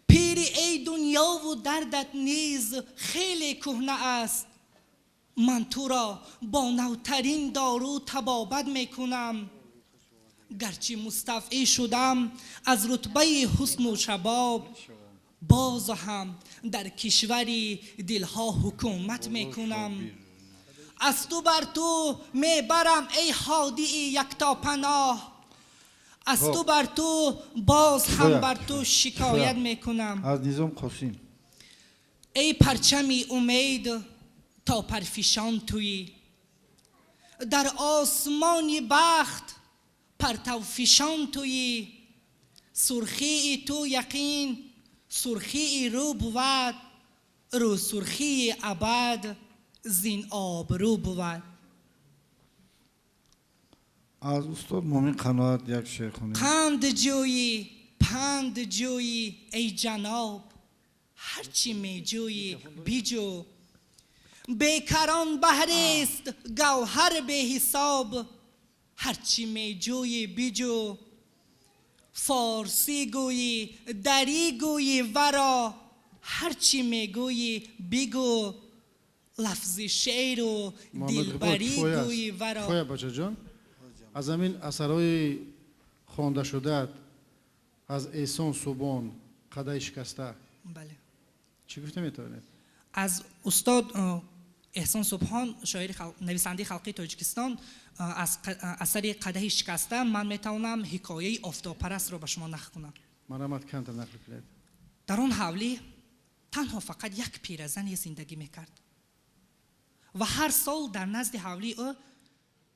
پیری ای دنیا و دردت نیز خیلی کهنه است، من تو را با نوترین دارو طبابت میکنم. گرچه مستفعی شدم از رتبه حسن و شباب، باز هم در کشوری دلها حکومت میکنم. از تو بر تو میبرم ای هادی یکتا پناه، از تو بر تو باز هم بر تو شکایت میکنم. از نظام قاسم. ای پرچمی امید تا پرفشان تویی، در آسمانی بخت پرتو فشان تویی. سرخی تو یقین سرخی رو بود، رو سرخی ابد زین آبرو بود. از استاد مومن قنات یک شعر خونید. پند جویی پند جویی ای جناب، هرچی می جویی بیجو. بیکران بحر است گوهر به حساب، هرچی می جویی بیجو. فارسی گویی دری گویی ورا، هرچی می گویی بگو. لفظ شعر و دلبری گویی ورا. کفایه بچه جان، از همین اثرهای خوانده شده از احسان صبحان قدای شکسته، بله، چی گفته میتونید؟ از استاد احسان صبحان شاعر نویسنده خلقی تاجیکستان، از اثر قدح شکسته من میتونم حکایه آفتابپرست را به شما نقل کنم. مرحمت کنید نقل کنید. در آن حولی تنها فقط یک پیرزنی زندگی میکرد و هر سال در نزد حولی او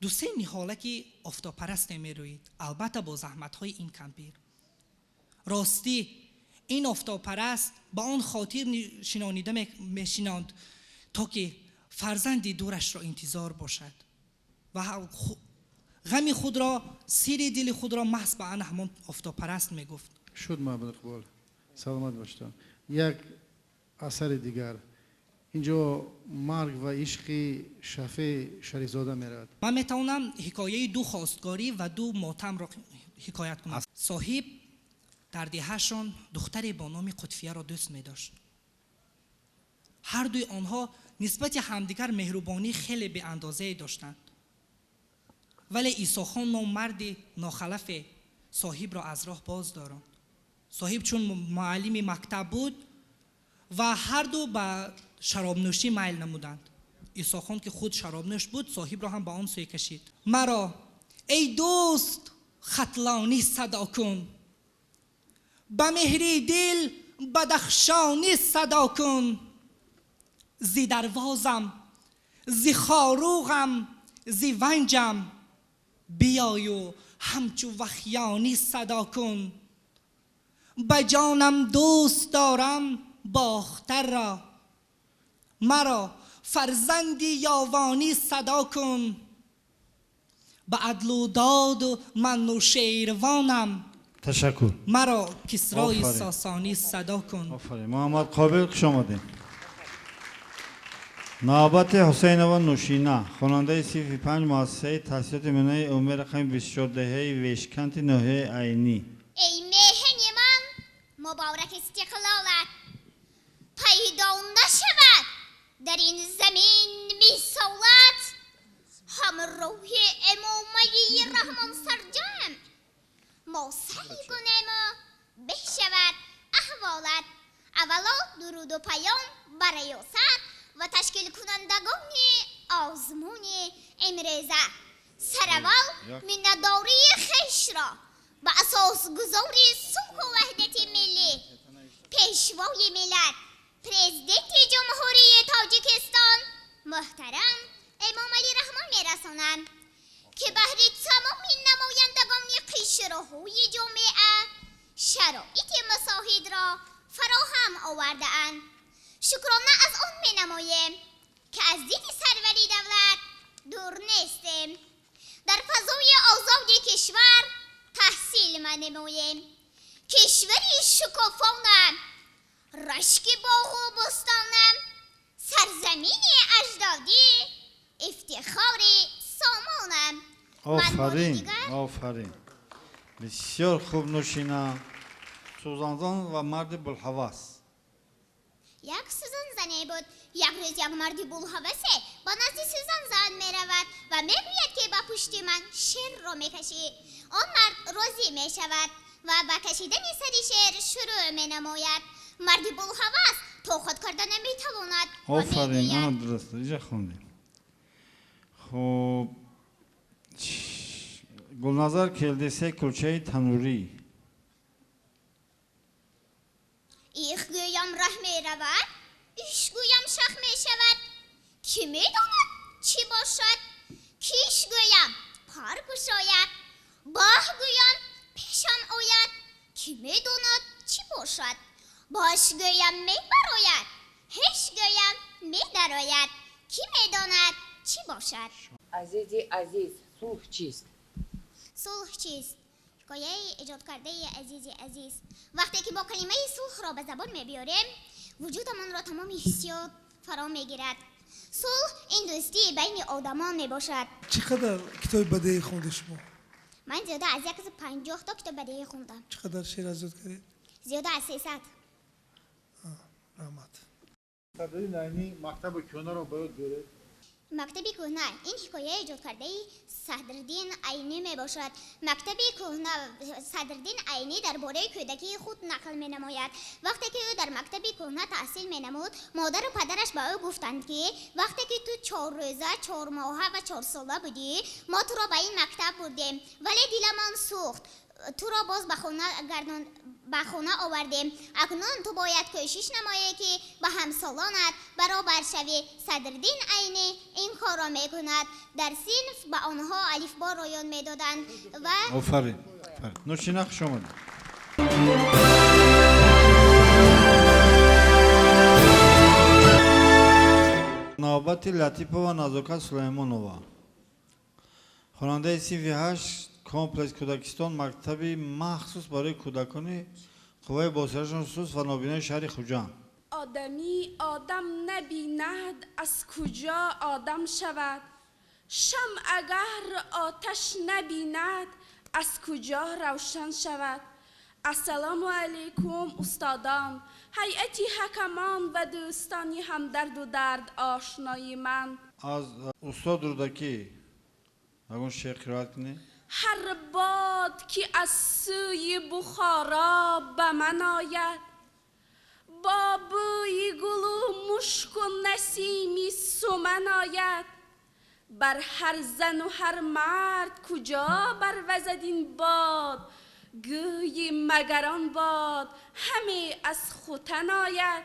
دو سه نهالک آفتابپرست میروید، البته با زحمت‌های این کمپیر. راستی این آفتابپرست با آن خاطر شنانیده میشناند تا که فرزندی دورش را انتظار باشد و غم خود را سیر دل خود را محض به آن همان آفتابپرست میگفت. شد محمد اقبال، سلامت باشید. یک اثر دیگر اینجا مرگ و عشق شفیع شریفزاده میرد. من میتونم حکایه دو خواستگاری و دو ماتم را حکایت کنم. صاحب در دههشان دختری با نام قطفیه را دوست می‌داشت. هر دوی آنها نسبت همدیگر مهربانی خیلی به اندازه داشتند. ولی عیسی خان مرد ناخلف صاحب را از راه باز دارند. صاحب چون معلم مکتب بود و هر دو به شراب نوشی میل نمودند. عیسی خان که خود شراب نوش بود، صاحب را هم به آن سوی کشید. مرا ای دوست خطلانی صدا کن، به مهری دل بدخشانی صدا کن. زی دروازم زی خاروغم زی ونجم، بیای و همچو وخیانی صدا کن. به جانم دوست دارم باختر را، مرا فرزندی یاوانی صدا کن. به عدل و داد و من و شیروانم، تشکر. مرا کسرای ساسانی صدا کن. آفرین. محمد قابل خوش آمدین. نوبت حسین و نوشینه، خواننده 35 مؤسسه تحصیلات منای عمر رقم 24 دهه ویشکنت نوحه عینی. ای مهن من مبارک استقلالت پیدا نشود در این زمین میسالت. همراه امامی رحمان سرجم ما سعی کنیم بشود احوالت. اولا درود و پیام برای استاد و تشکیل کنندگان آزمون امروزه. سرول منداری خیش را به اساس گذاری صلح و وحدت ملی پیشوای ملت پرزیدنت جمهوری تاجیکستان محترم امام علی رحمان میرسانند که بهر تمام نمایندگان قشرهای جامعه شرایط مساعد را فراهم آورده اند. شکرانه از آن می نمایم که از دید سروری دولت دور نیستیم. در فضای آزاد کشور تحصیل می نمایم. کشوری شکوفانم، رشک باغ و بستانم، سرزمین اجدادی، افتخار سامانم. آفرین آفرین. بسیار خوب نوشینه. سوزانزان و مرد بلحواس. یک سوزان زنی بود. یک روز یک مردی بلحوثه با نزد سوزان زن می رود و می گوید که با پشت من شیر را می کشی. آن مرد راضی می شود و با کشیدن سری شیر شروع می نماید. مردی بلحوث تا خود کردن نمی تواند. آفرین. آن درسته. اینجا خوندیم. خب گلنظر کلدسه کلچه تنوری. ایخ گویم ره می رود، میداند چی باشد باش گویم می براید هیچ گویم می درآید کی میداند چی باشد عزیزی عزیز صلح چیست؟ صلح چیست؟ حکایه ایجاد کرده عزیزی عزیز وقتی که با کلمه صلح را به زبان میبیاریم وجودمان را تمام حسیات فرا میگیرد صلح این دوستی بین آدمان میباشد چقدر کتاب بدیهی خوندی شما؟ من زیاده از 150 تا کتاب بدیهی خوندم چقدر شعر ازاد کردید؟ زیاده از 300 رحمت صدرین عینی مکتب کهنه رو باید بیاره مکتبی کهنه این حکایه ایجاد کرده صدرالدین عینی می باشد مکتبی کهنه صدرالدین عینی درباره کودکی خود نقل می نماید وقتی که او در مکتبی کهنه تحصیل می نمود مادر و پدرش به او گفتند که وقتی که تو 4 روزه 4 ماهه و 4 ساله بودی ما تو را به این مکتب بردیم ولی دلمان سوخت تو را باز به خانه آوردیم اکنون تو باید کوشش نمایی که به همسالانت برابر شوی صدرالدین عینی این کار را می کند در صنف به آنها الفبا را یاد می دادند و آفرین نوشینق شما نوبت لطیفه و نازوکه سلیمانова خواننده صنف 8 کمپلکس کودکستان مکتبی مخصوص برای کودکان قوای بازسازی خصوص و نابینای شهر خوجان آدمی آدم نبیند از کجا آدم شود شمع اگر آتش نبیند از کجا روشن شود السلام علیکم استادان هیئتی حکمان و دوستانی همدرد و درد آشنای من از استاد رودکی اگون شعر قرائت کنی هر باد که از سوی بخارا به من آید با بوی گل و مشک و نسیمی سمن آید بر هر زن و هر مرد کجا بروزد این باد گوی مگران باد همه از خوتن آید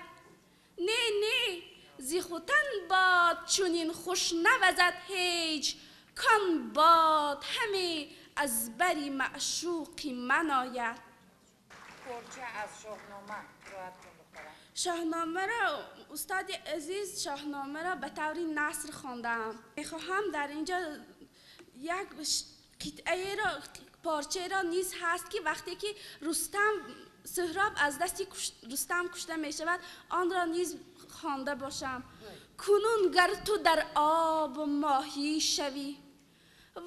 نه زی خوتن باد چون این خوش نوزد هیچ کان باد همه از بری معشوقی من آید پرچه از شاهنامه قرائت کن دخترم شاهنامه را استاد عزیز شاهنامه را به طوری نثر خواندم میخواهم در اینجا یک قطعه را پارچه را نیز هست که وقتی که رستم سهراب از دستی رستم کشته می شود آن را نیز خوانده باشم کنون گر تو در آب ماهی شوی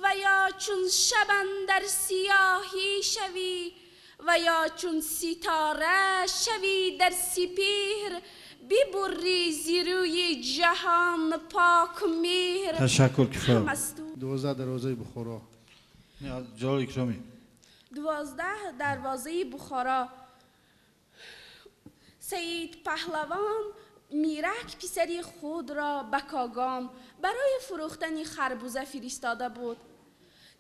و یا چون شب در سیاهی شوی و یا چون ستاره شوی در سپهر ببری زیروی جهان پاک مهر تشکر کفایت 12 دروازه بخارا نه جلال اکرامی 12 دروازه بخارا سید پهلوان میرک پسری خود را به کاغان برای فروختن خربوزه فرستاده بود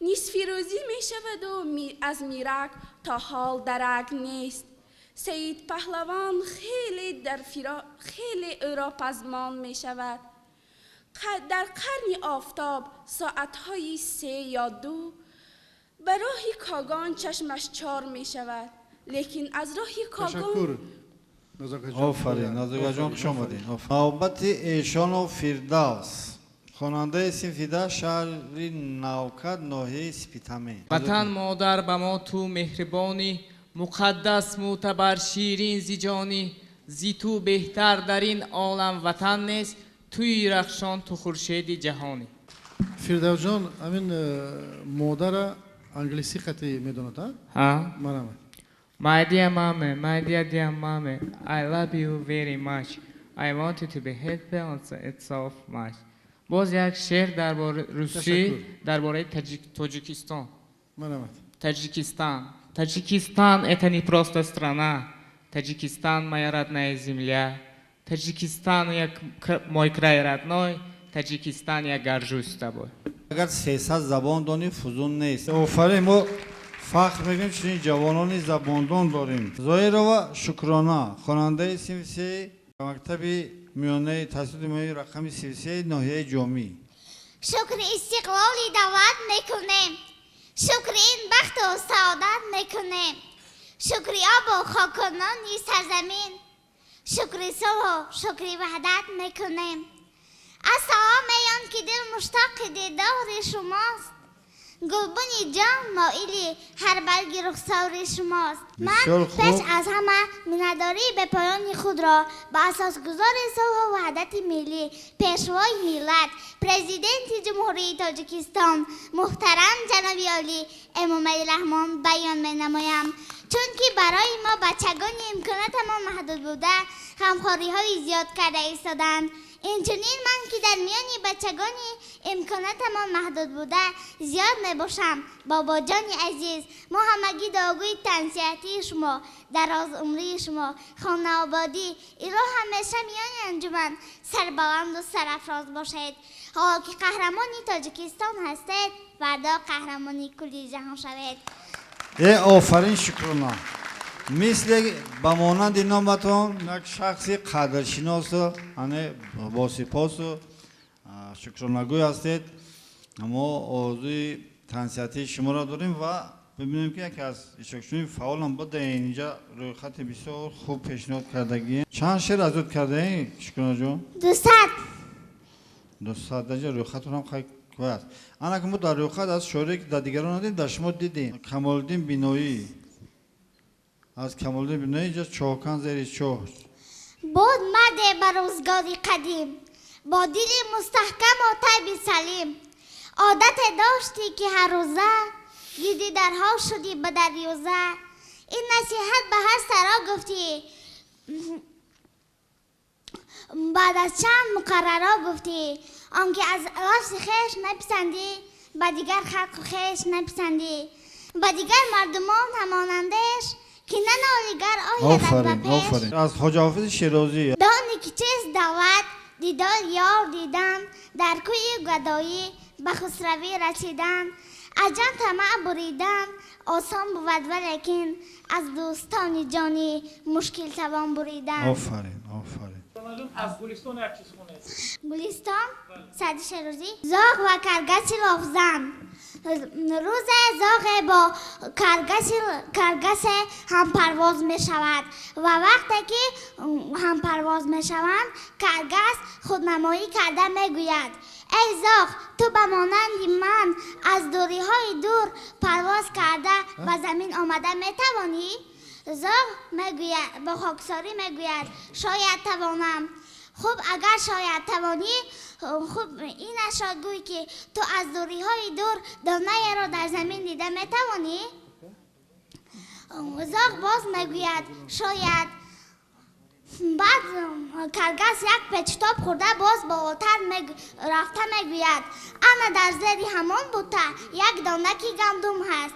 نصف روزی می شود و از میرک تا حال درک نیست سید پهلوان خیلی او را پزمان می شود در قرن آفتاب ساعتهای 3 یا 2 به راه کاغان چشمش چار می شود لیکن از راه کاغان آفرین نازوکه جان خوش آمدین نوبت ایشان و فردوس خواننده صنف 10 شهر نوکد ناحیه سپیتمه وطن مادر به ما تو مهربانی مقدس معتبر شیرین زیجانی زی تو بهتر در این عالم وطن نیست توی رخشان تو خورشید جهانی فردوس جان همین مادر انگلیسی خطی میدونید ها منم My dear mommy, I love you very much. I want you to be happy and itself much. باز یک شعر درباره روسی درباره تاجیکستان. Таджикистан это не просто страна. Таджикистан моя родная земля. Таджикистан мой край родной. Таджикистан я горжусь тобой. اگر 300 زبان دانی فزون نیست آفرین ما فخر میکنیم چنین جوانانی زباندان داریم ظاهرا شکرانه خواننده صنف 3 مکتب میانه تحصیل میانه رقم 33 ناحیه جامی شکر استقلالی دعوت میکنیم شکر این بخت و سعادت میکنیم شکری آب و خاک و نانی سرزمین، شکری صلح و شکری وحدت میکنیم. از تمامیان که دل مشتاق دیدار شماست، گلبنی جان مائلی هر برگ رخسار شماست. من پیش از همه مینداری به پایان خود را به اساسگذار صلح و وحدت ملی، پیشوای ملت، پرزیدنت جمهوری تاجیکستان محترم جناب عالی امام رحمان بیان می نمایم. چون که برای ما بچگانی امکاناتمان محدود بوده، غمخواری های زیاد کرده ایستادند. اینچنین من که در میان بچگانی امکاناتمان محدود بوده زیاد می باشم. بابا جان عزیز، ما همگی دعاگوی تنصیحاتی شما، دراز عمری شما، خانه آبادی ایرو همیشه میان انجمن سربلند و سرافراز باشید. حالا که قهرمانی تاجیکستان هستید، فردا قهرمانی کلی جهان شوید. آفرین، شکرانه. مثل با مانند نامتان یک شخصی قدرشناس و با سپاس و شکرانگوی هستید. ما آرزوی تنصیحاتی شما را داریم و ببینیم که یکی از اشتراکچیان فعال هم بود. اینجا روی خط بسیار خوب پیشنهاد کردگی. چند شعر ازت کرده این شکرانه جان؟ 200 درجه روی خط هم خیلی کوی است. انا که ما در روی خط از شعری که در دیگران ندید در شما دیدیم. کمال‌الدین بینایی از کمال‌الدین بینایی اینجا چوکان زیر چوک. بود مرد به روزگاری قدیم، با دل مستحکم و طیب سلیم. عادت داشتی که هر روزه گیدی درها شدی به دریوزه. این نصیحت به هر سرا گفتی، بعد از چند مقررها گفتی. آنکه از لفظ خیش نپسندی، به دیگر خلق و خیش نپسندی. به دیگر مردمان همانندش که ننالیگر آیدن و پیش. از خواجه حافظ شیرازی. دانی که چیست دعوت، دیدار یار دیدن، در کوی گدایی به خسروی رسیدن. از جان طمع بریدن آسان بود ولیکن از دوستان جانی مشکل توان بریدن. آفرین، آفرین. از گلستان یک چیز خونه. گلستان؟ سعدی شیرازی. زاغ و کرگس لافزن. روز زاغ با کرگس هم پرواز می شود و وقتی که هم پرواز می شوند کرگس خودنمایی کرده می گوید ای زاغ، تو به مانند من از دوری های دور پرواز کرده و زمین آمده می توانی؟ زاغ می گوید به خاکساری می گوید شاید توانم. خب اگر شاید توانی، خب این اشاره گوی که تو از دوری های دور دانه را در زمین دیده می توانی؟ زاغ باز میگوید شاید. بعد کرگس یک پچتاب خورده باز با آتر رفته میگوید انا در زیر همان بوده یک دانکی گندم هست.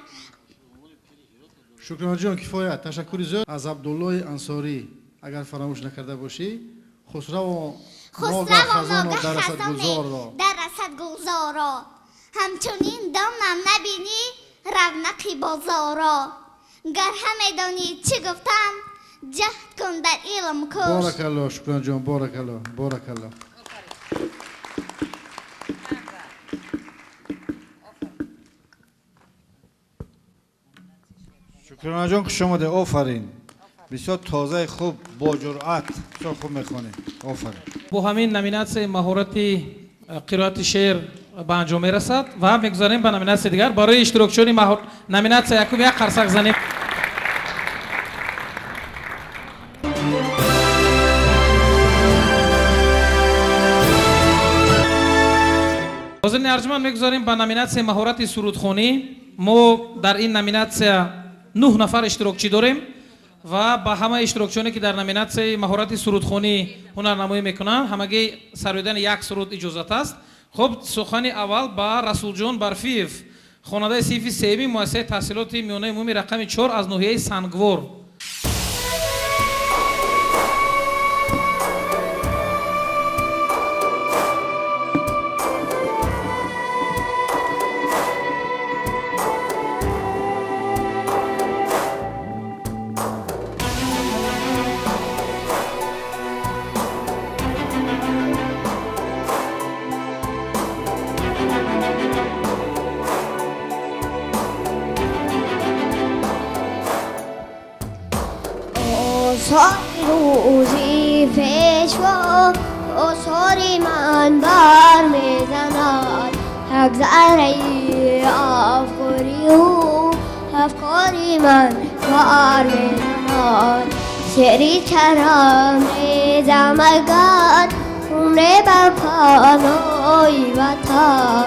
شکرانه جان کفایت. تشکر زیاد از عبدالله انصاری. اگر فراموش نکرده باشی خسرو ناگه خزان و در رسد گلزار را همچنین دامنم نبینی رونق بازارا. گر همه دانی چی گفتم جهد کن در علم کش. بارک الله شکرانه جان، بارک الله، بارک الله. شکرانه جان خوش آمده. آفرین، بسیار تازه خوب با جرأت بسیار خوب میخونه. آفرین. با همین نامیناسیون مهارت قرائت شعر به انجام میرسد و میگذاریم به نامیناسیون دیگر. برای اشتراکچیان نامیناسیون یکم یک قرصک زنیم. حاضرین ارجمند میگذاریم به نامیناسیون مهارت سرودخوانی. ما در این نامیناسیون 9 نفر اشتراکچی داریم و با همه اشتراکچیانی که در نامیناسیون مهارت سرودخوانی هنرنمایی میکنن همگی سرودن یک سرود اجازت است. خب سخن اول با رسول جان برفیف، خواننده صنف سوم مؤسسه تحصیلات میانه عمومی رقم 4 از ناحیه سنگوار. سال روزی پیشوا آثار من بر میزند یک ذره افکاری او افکاری من بر میزند سری چرم ریزم اگر عمر بر پناهی وطن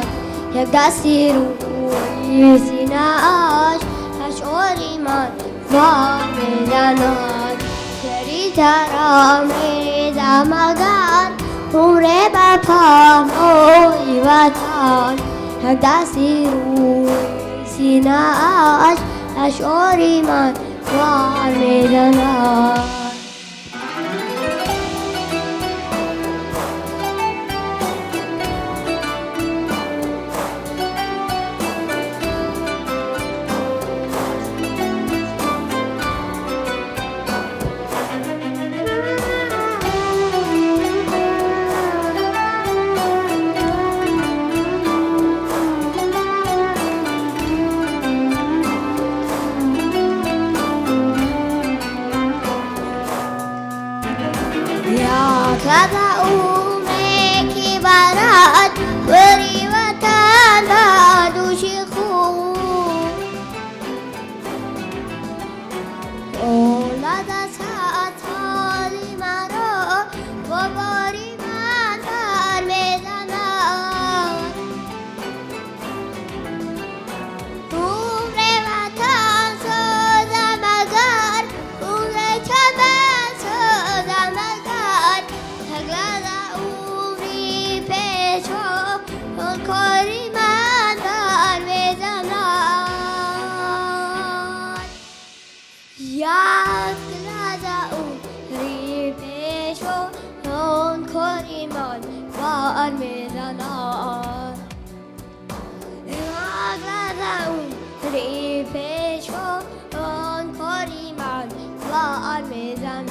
یک دستی روی سینه‌اش اشعاری من بر میزند سری چرم ریزم اگر عمر بر پناهی وطن یک دستی روی سینه‌اش اشعاری من بر میزند کذا اومه کی برات بری وطن دوشی خوب اولاد ساتالی مرا با باری من در میزند عمر وطن سازم اگر عمر چمن سازم اگر تگلد عمری پیشوا کاری من در میزند یک لحظه عمری پیشوا کاری من بر میزند یک لحظه عمری پیشوا کاری من بر میزند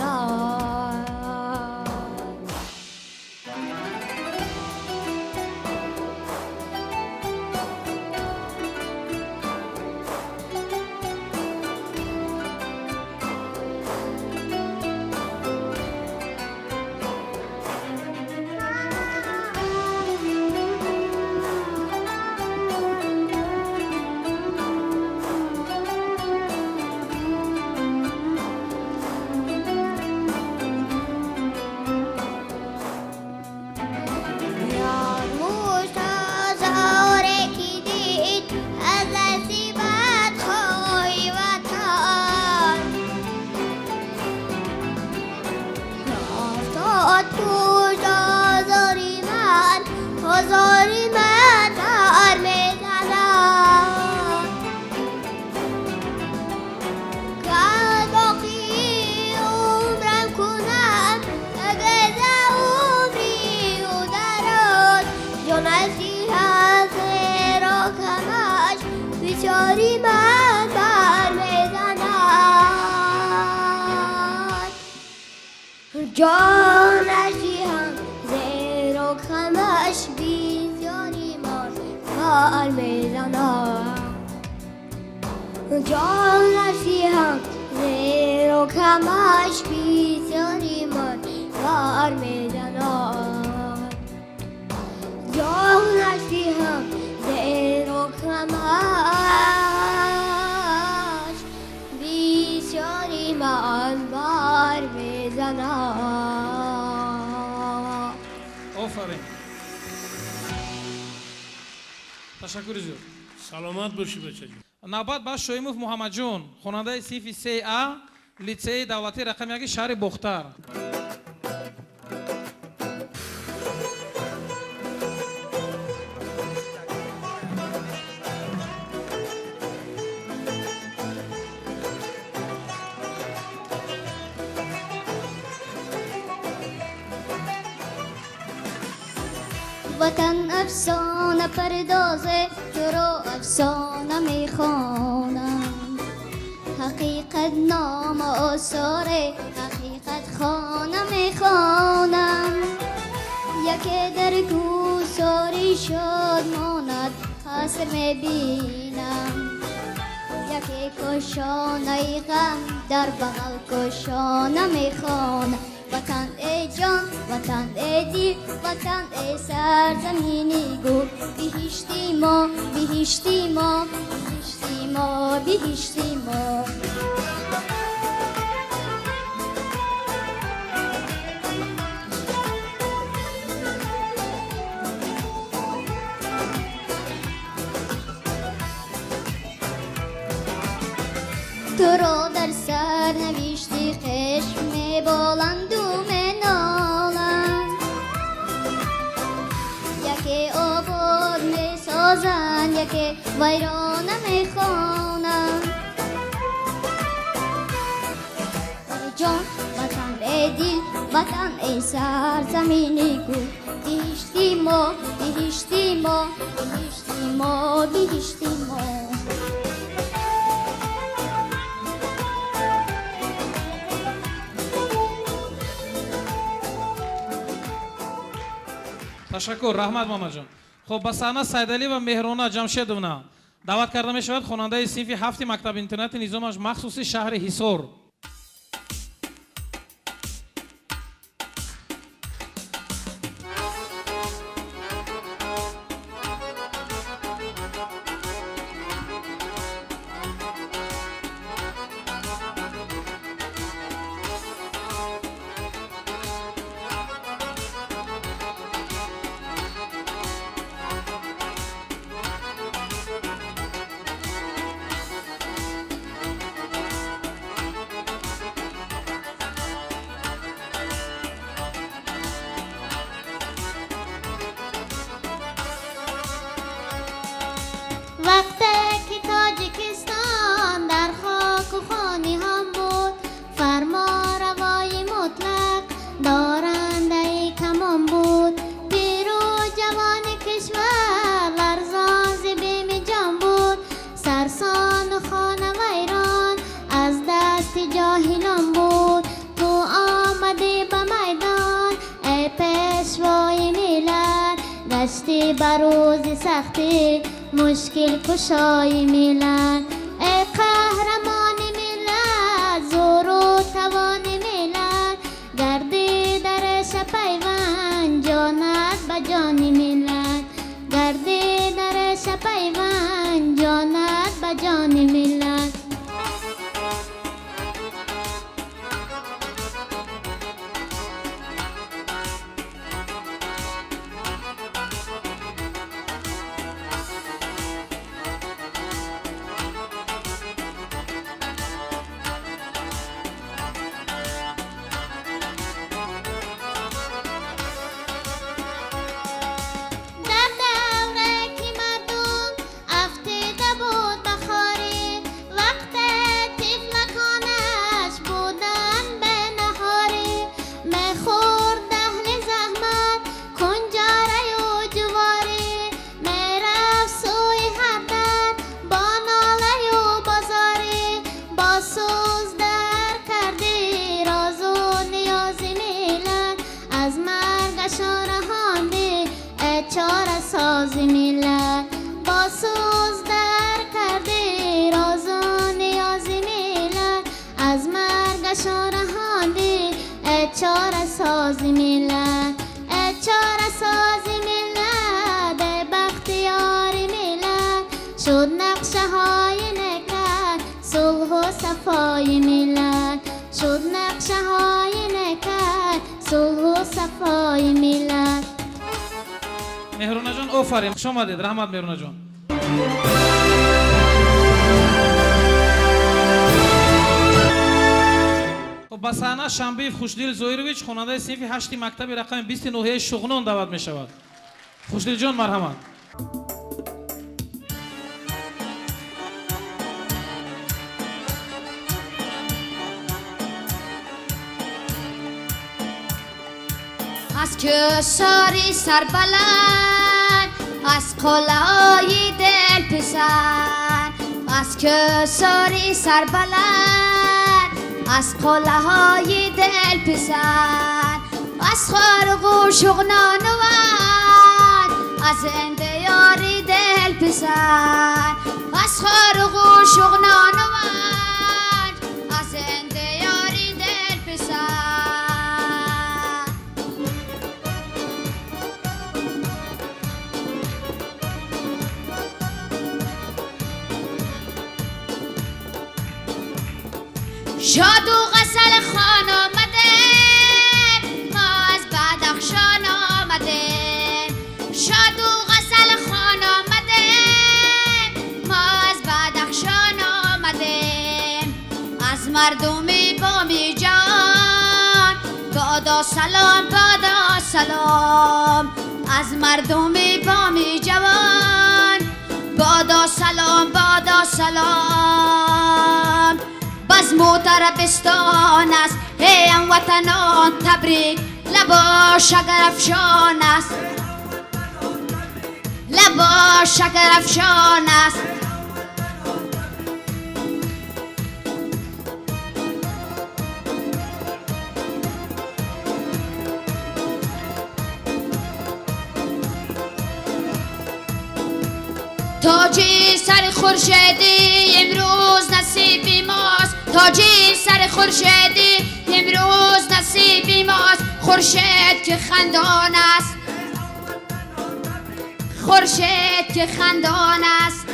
آزاری من در میزند که باقی عمرم کنم اگر عمری او دراد جانشی از را کمش بیچاری من در میزند جانشی هم زیر و کمش بیزیانی من بر میزند جانشی هم زیر و کمش بیزیانی من بر میزند جانشی هم زیر و کمش بیزیانی من بر میزند آفرین تشکر زیاد سلامت باشی بچه جون. نوبت با شویموف محمد جون خواننده صنف 3A لیسه دولتی رقم 1 شهر بختر وطن افسانه پردازه تو را افسانه میخوانم حقیقت نام آثاره حقیقت خانه میخوانم یکی در گوساری شد ماند قصر میبینم یکی کشانه غم در بغل کشانه میخوانم وطن ای جان وطن ای دل وطن ای سرزمینی گل بهشتی ما بهشتی ما بهشتی ما بهشتی ما تو رو در سر نوشتی خشم بلند و منالند یکی آباد می سازند یکی ویرانه می خوانند ای جان وطن ای دل وطن ای سرزمینی گل بهشتی ما بهشتی ما بهشتی ما بهشتی ما تشکر رحمت محمد جان. خب با صحنه سیدعلی و مهرونا جمشیدونا دعوت کرده می شود خواننده صنف 7 مکتب اینترنت نظامش مخصوصی شهر حصار. وقتی که تاجیکستان در خاک و خانی هم بود فرما روای مطلق دارنده کمان بود پیرو جوان کشور لرزان ز بیم جان بود سرسان و خانه ویران از دست جاهلان بود تو آمدی به میدان ای پیشوای ملت گشتی بروز سختی مشکل کشای ملت ای قهرمان ملت زور و توان ملت گردی در شپیوند جانت به جان ملت گردی در شپیوند جانت به جان ملت ساز ملت با سوز در کرده راز و نیاز ملت از مرگش رهانده ای چاره ساز ملت ای چاره ساز ملت ای بختیار ملت شد نقشه های نکرد صلح و صفای ملت شد نقشه های نکرد صلح و صفای ملت مهرونا جان آفرین خوش آمدید رحمت مهرونا جان. با صحنه شنبه خوشدل زویرویچ خواننده صنف 8 مکتب رقم 29 شغنان دعوت می شود. خوشدل جان مرحمت. از کساری سربلند از قلعه‌های دل پسند از کساری سربلند از قلعه‌های دل پسند از خارق و شغنان وان از اندیاری دل پسند از خارق و شغنان شاد و غسل خان آمده ما از بدخشان آمده شاد و غسل خان آمده ما از بدخشان آمده از مردم بامی جان بادا سلام بادا سلام از مردم بامی جوان بادا سلام بادا سلام بزم طربستان است ای هموطنان تبریک لبا شکر افشان است لبا شکر افشان است تاجی سر خورشیدی امروز نصیبی ماست تاجی سر خورشیدی امروز نصیبی ماست خورشید که خندان است خورشید که خندان است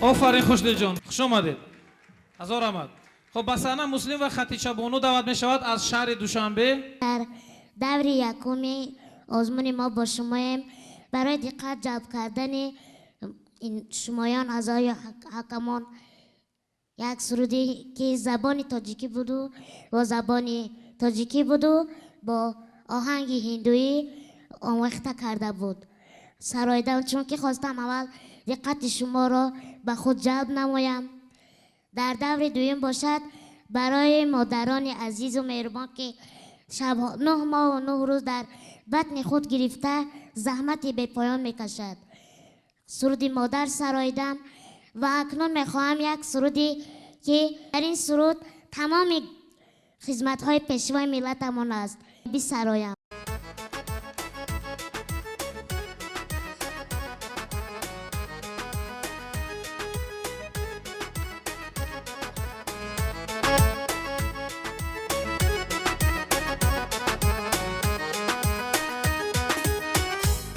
آفرین خوشدل جان خوش آمدید هزار آمد خب بسانه مسلم و خطیچه بانو دعوت می شود از شهر دوشنبه در دور یکم آزمون ما با شماییم برای دقت جلب کردن این شمایان اعضای حکمان یک سرودی که زبان تاجیکی بود و با زبان تاجیکی بود و با آهنگ هندویی آمیخته کرده بود سرایدم چون که خواستم اول دقت شما را به خود جلب نمایم در دور دویم باشد برای مادران عزیز و مهربان که شب 9 ماه و 9 روز در بطن خود گرفته زحمتی به پایان میکشد سرودی مادر سرایدم و اکنون میخواهم یک سرودی که در این سرود تمام خدمت های پیشوای ملتمان است بسرایم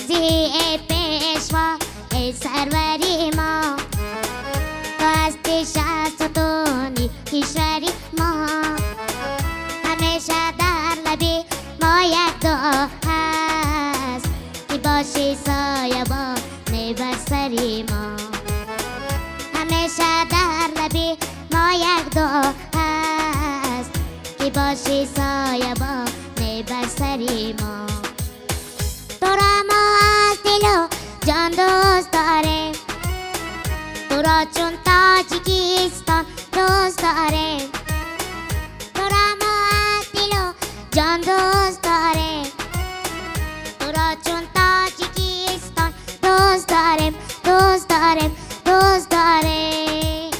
ای پیشوا ای سروری ما تو هستی ستونی کشوری ما همیشه در لبی ما یک دعا هست که باشی سایبان بر سری ما همیشه در لبی ما یک دعا هست که باشی سایبان بر سری ما تو را ما از دل و جان دوست داریم تو را چون تاجیکستان دوست داریم تو را ما از دل و جان دوست داریم تو را چون تاجیکستان دوست داریم دوست داریم دوست داریم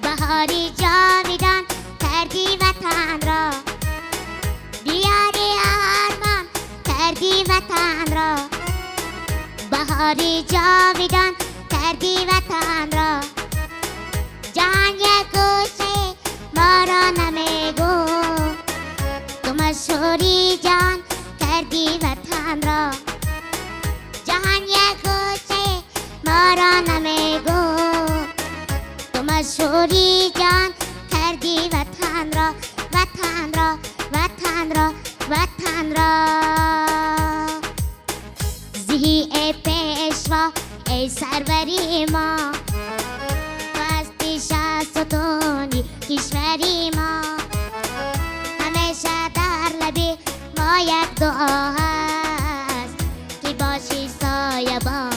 بهاری جاویدان کردی وطن را دیاری آرمان کردی وطن را بهاری جاویدان کردی وطن را جهان یک گوشه ما را نمیگو تو مشهوری جان کردی وطن را جهان یک گوشه ما را نمیگو تو مشهوری جان کردی وطن را وطن وطن را وطن را وطن را زهی ای پیشوا ای سروری ما تو از پیش ستونی کشوری ما همیشه در لبی ما یک دعا هست که باشی سایبان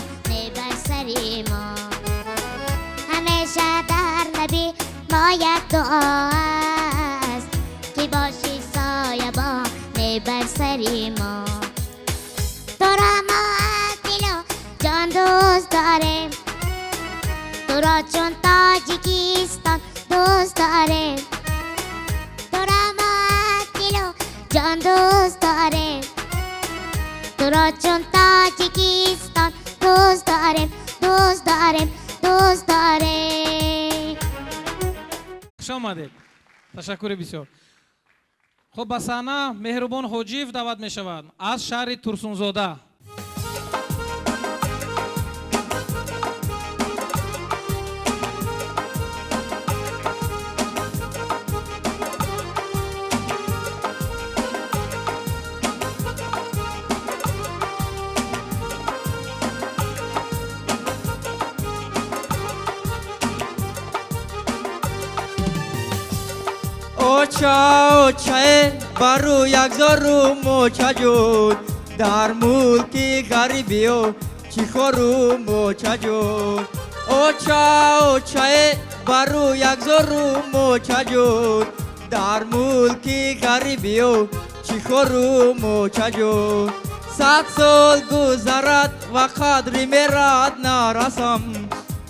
بر سری ما همیشه در لبی ما یک دعا هست که باشی سایبان بر سری ما تو را ما از دل و جان دوست داریم تو را چون تاجیکستان دوست داریم تو را ما از دل و جان دوست داریم تو را چون تاجیکستان دوست داریم دوست داریم دوست داریم. خوش آمدید. تشکر بسیار. خب به صحنه مهربان حاجیف دعوت می شود از شهر ترسونزاده. اوچا اوچای برو یک زارو موچا جون در ملکی غریبی و چی خورو موچا جون اوچا اوچای برو یک زارو موچا جون در ملکی غریبی و چی خورو موچا جون 100 سال گذرد و قدری میرد نرسم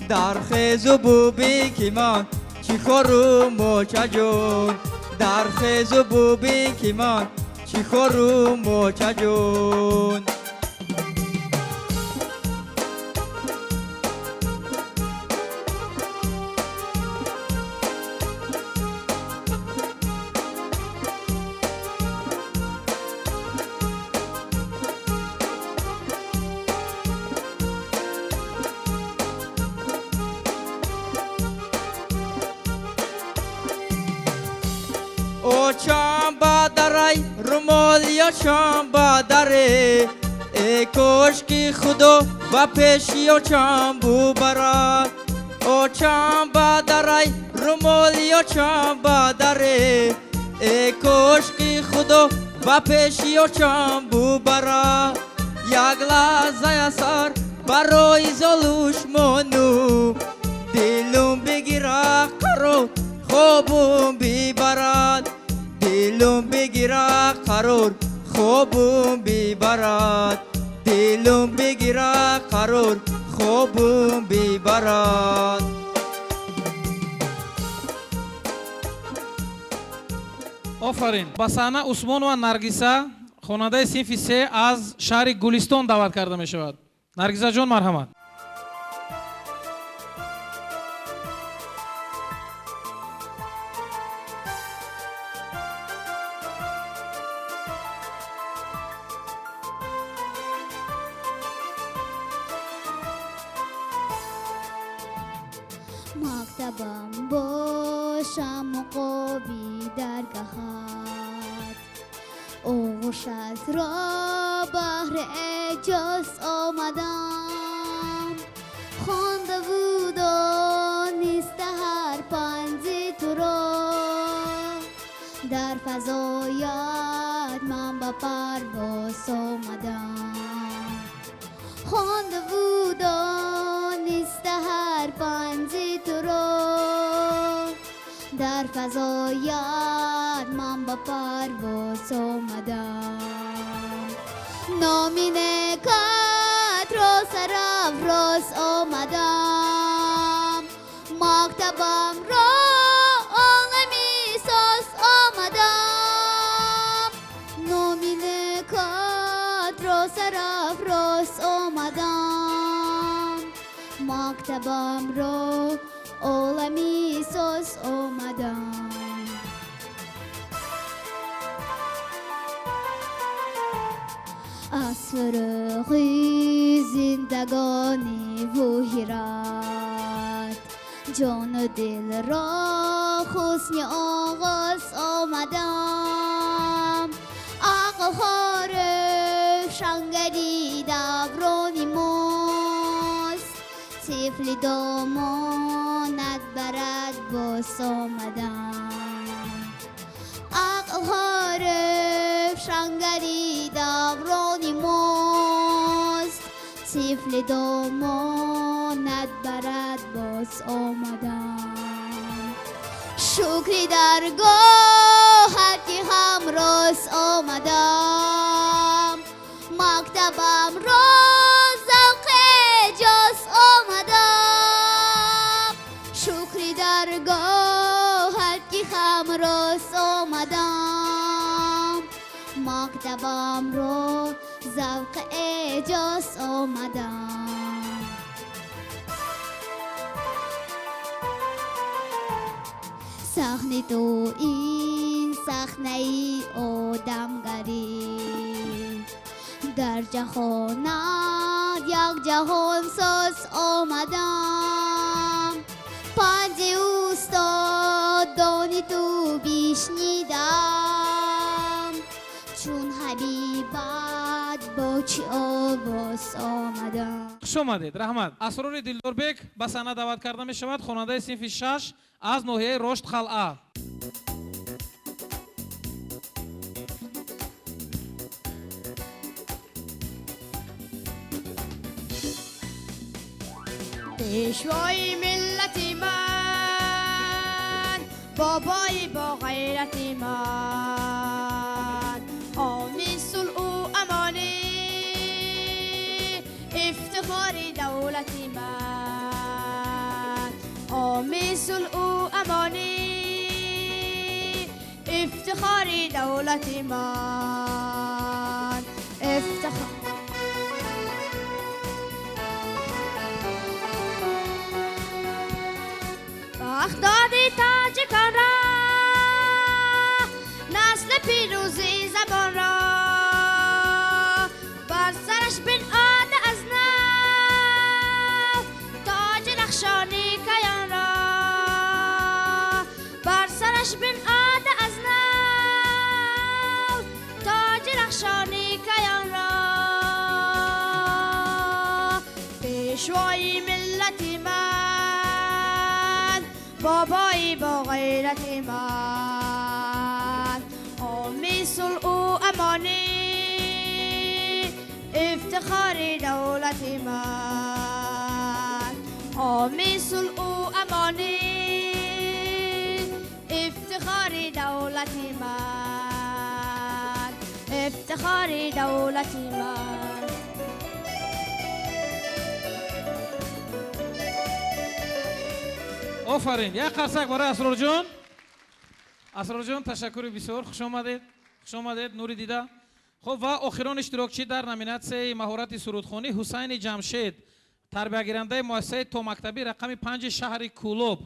در خیز و بوبی که من چی خورو موچا جون در خیز و بوبی که من چی خورو موچا جون چام بدرای رومالیا چام بدره ای کوشکی خدا و پیشی و چام بو برات او چام بدرای رومالیا چام بدره ای کوشکی خدا و پیشی و چام بو برات یک لحظه سر برای زلوش منو دلم بگیره قرار خوبم بیبرد دلم بگیره قرار خوبم بیبرد دلم بگیره قرار خوبم بیبرد. آفرین. با صحنه عثمان و نرگیسه خواننده صنف 3 از شهر گلستان دعوت کرده می شود. نرگیسه جان مرحمت. مکتبم باشم مقابی درگاهت اوشت را بهر اجاز آمدم خوانده بود و نیست هر پنزی تو را در فضایت من به پرواز آمدم خوانده بود و نیست هر پنزی تو را در فضایت من به پرواز آمدم نامی نکت را سرافراز آمدم مکتبم را عالمی ساز آمدم نامی نکت را سرافراز آمدم مکتبم را عالمی ساز آمدم از فراغی زندگانی و حیرت جان و دل را حسن آغاز آمدم عقل‌ها روشنگری دوران ماست طفل دامانت برد باز آمدم عقل‌ها روشنگری دوران ماست طفل دامانت برد باز آمدم شکری درگاهت که همراز آمدم مکتبم را ذوق اعجاز آمدم شکری درگاهت که همراز آمدم مکتبم را ذوق اعجاز آمدم صحنه تو این صحنه ای آدمگری در جهانت یک جهان ساز آمدم پنج استاد دانی تو بیشنیدم چون حبیبت با چی آواز آمدم خوش آمدید. رحمت. اسرار دلداربек ба саҳна даъват карда мешавад. хонандаи синфи 6 аз ноҳияи рошд қалъа. پیشوای ملت من بابای با غیرت من حامی صلح و امانی افتخار دولت من حامی صلح و امانی افتخار دولت من افتخار دادی تاجکان را نسل پیروزی زبان را بر سرش بنهاد از نو تاج رخشانی کیان را بر سرش بنهاد از نو تاج رخشانی کیان را پیشوای ملت من بابایی با غیرت من حامی صلح و امانی افتخار دولت من حامی صلح و امانی افتخار دولت من افتخار دولت من آفرین. یک قرصک برای اسرار جان. اسرار جان تشکر بسیار. خوش آمدید. خوش آمدید. نوری دیده. خب و آخرین اشتراکچی در نامیناسیون مهارت سرودخوانی حسین جمشید تربیت گیرنده مؤسسه تو مکتبی رقم 5 شهر کولوب.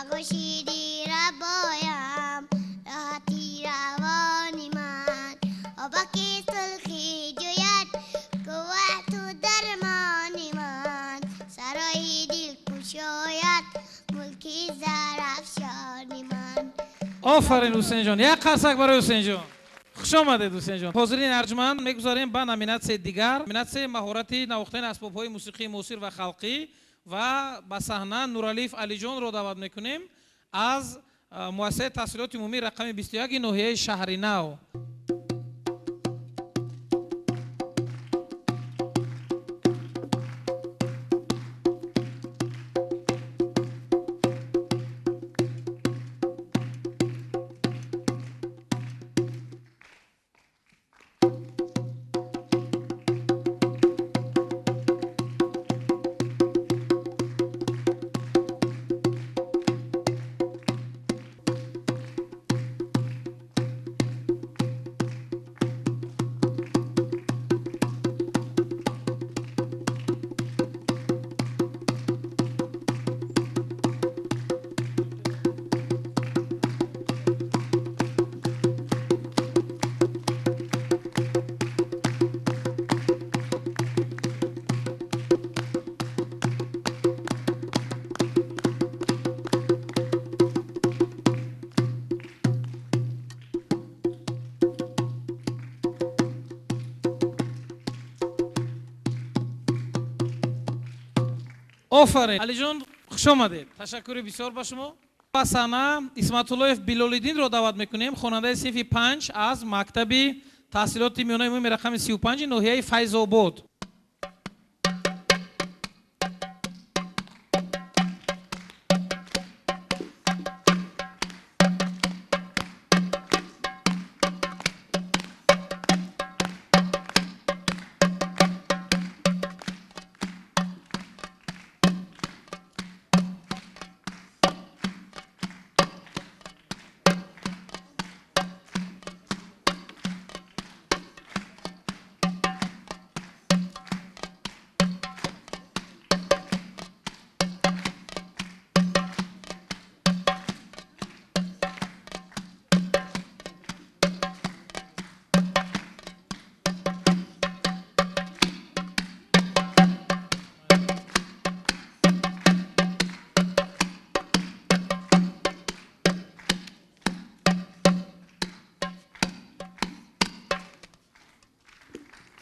نگشیدی ربایم راحتی روانی من آبکی سلخی جوید قوت و درمانی من سرای دل کشاید ملکی زرافشانی من. آفرین حسین جان، یک قرصک برای حسین جان. خوش آمدید حسین جان. حاضرین ارجمند میگذاریم به نامیناسیون دیگر. نامیناسیون مهارتی نواختن اسباب‌های موسیقی معاصر و خلقی و به صحنه نورالیف علی جان رو دعوت میکنیم از مؤسسه تحصیلات عمومی رقم 21 ناحیه شهر نو. آفرین علی جان، خوش آمدید. تشکر بسیار با شما. با صحنه اسمت الله بلال‌الدین رو دعوت میکنیم، خواننده صف 5 از مکتب تحصیلات میانه عمومی رقم 35 ناحیه فیض آباد.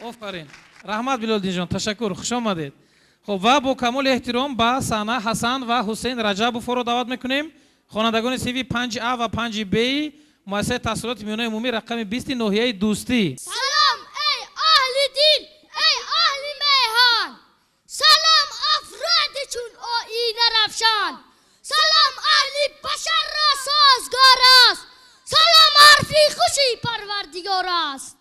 آفرین. رحمت بلال‌الدین جان، تشکر، خوش آمدید. خب و با کمال احترام با صحنه حسن و حسین رجب رو دعوت میکنیم، خوانندگان CV 5A و 5B مؤسسه تحصیلات میانه عمومی رقم 20 ناحیه دوستی. سلام ای اهل دین، ای اهل میهان، سلام افراد چون آیین رفشان، سلام اهل بشر را سازگار است، سلام حرفی خوشی پروردگار است.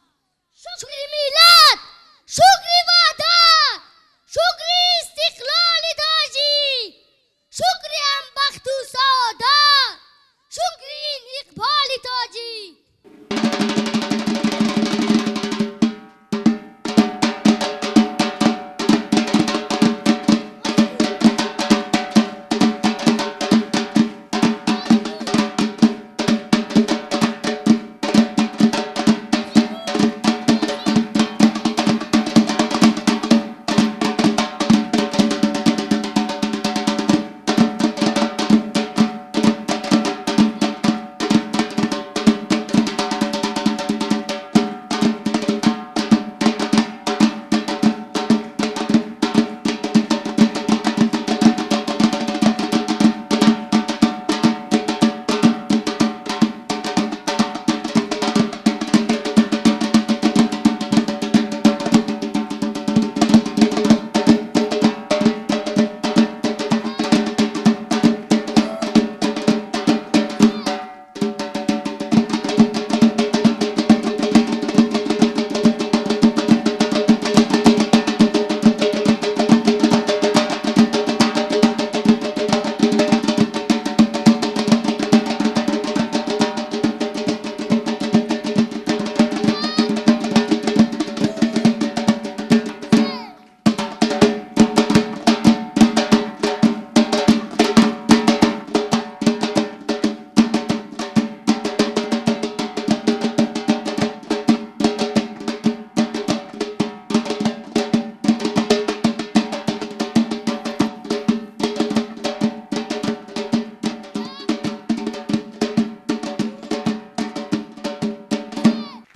شکری میلاد، شکری وحدت، شکری استقلال تاجی، شکری هم بخت و سعادت، شکری این اقبال تاجی.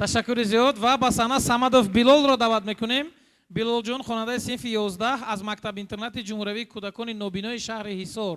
ташаккури зиёд ва ба саҳна Самадов Билолро даъват мекунем. Билолҷон хонандаи синфи 11 аз мактаби интернати ҷумҳуриявии кӯдакони нобинои шаҳри Ҳисор.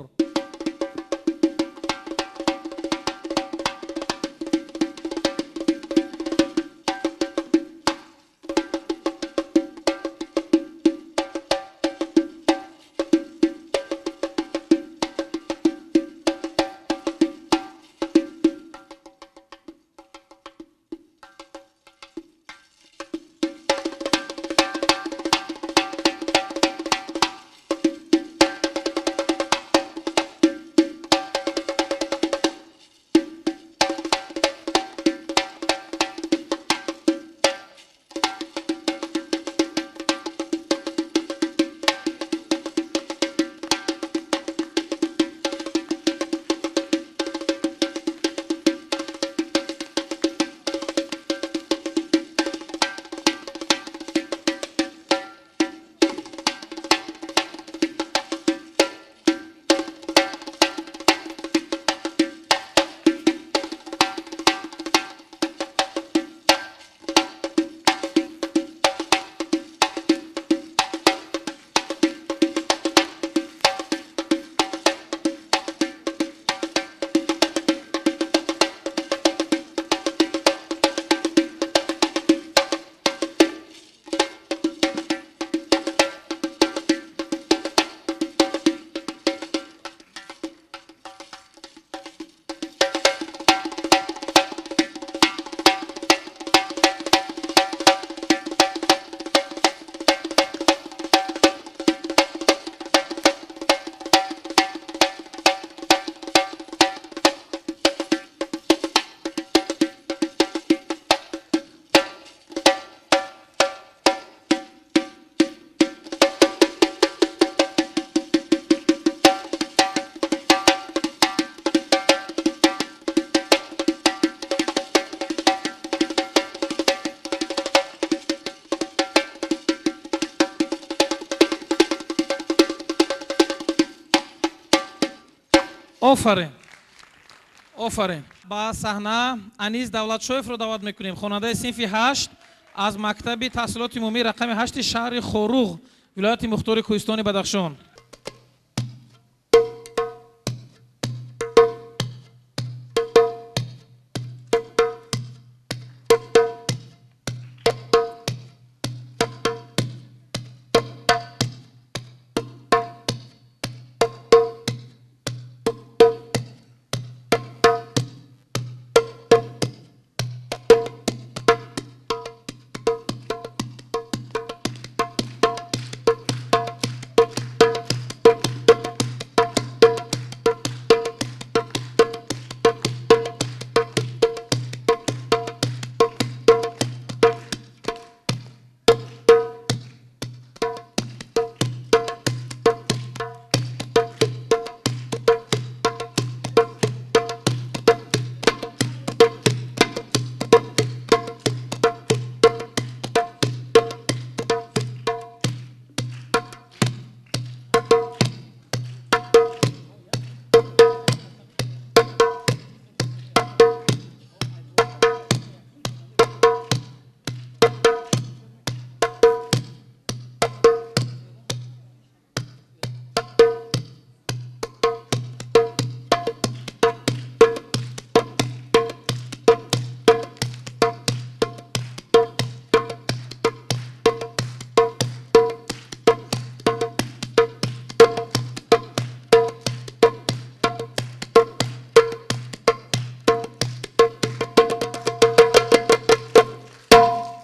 آفرین. با صحنه انیس دولتشویف رو دعوت میکنیم. خواننده صنف 8 از مکتب تحصیلات عمومی رقم 8 شهر خوروغ ولایت مختار کوهستان بدخشان.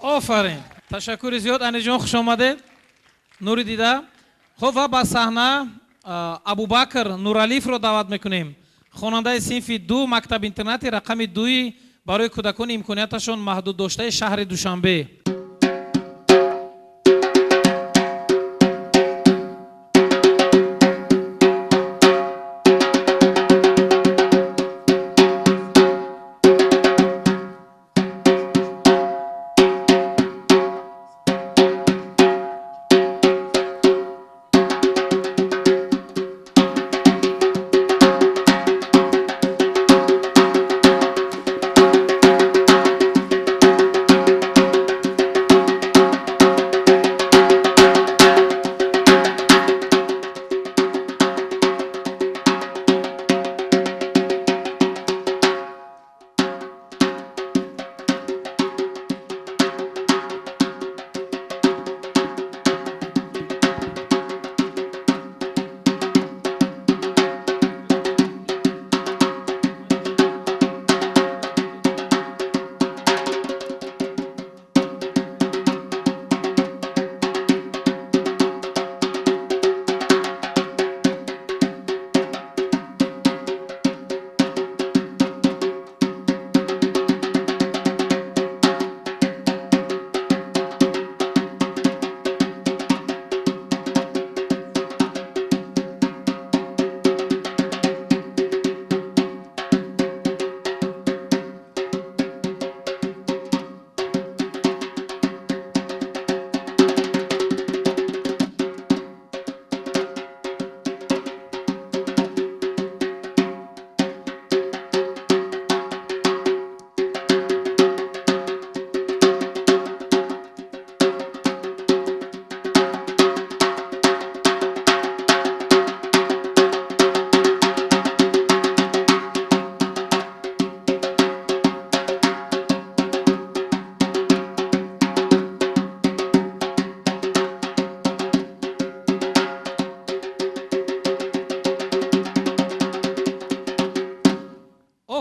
آفرین. تشکر زیاد انیس جان، خوش آمدید. نوری دیده. خب و با صحنه ابوبکر نورالیف رو دعوت میکنیم. خواننده صنف 2 مکتب اینترنتی رقم 2 برای کودکان امکانیتشان محدود داشته شهر دوشنبه.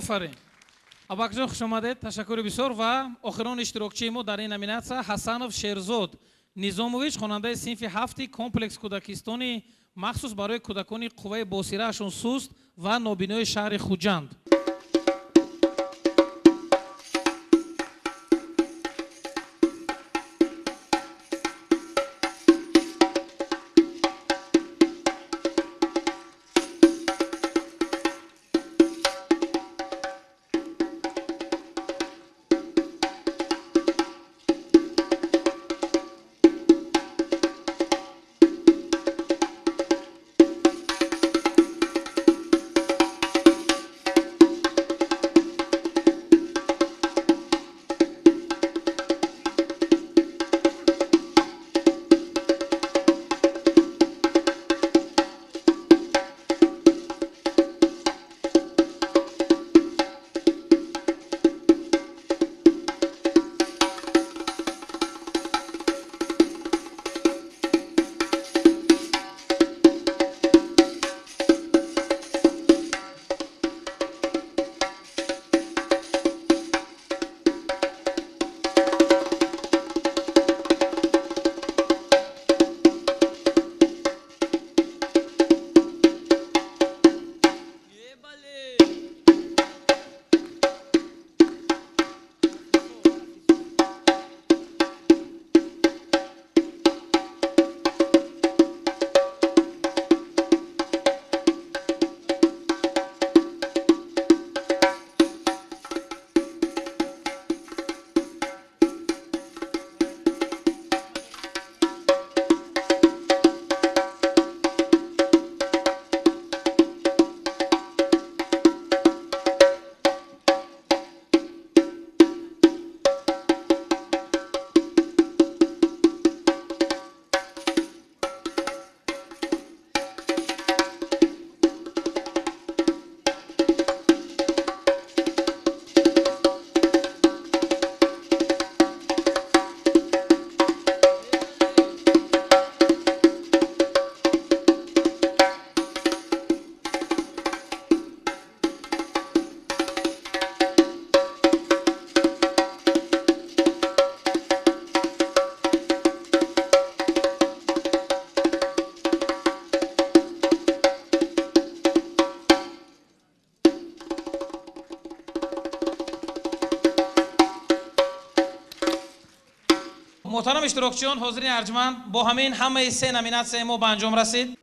آفرین. اباک جان خوش آمدید. تشکر بسیار. و آخرین اشتراکچی ما در این نامیناسیون حسنов شیرزاد نظامویچ خواننده صنف 7 کمپلکس کودکستانی مخصوص برای کودکان قوه بصیره‌شان سست و نابینای شهر خوجند. محترم اشتراکچیان، حاضرین ارجمند، با همین همه سه نامیناسیون ما به انجام رسید.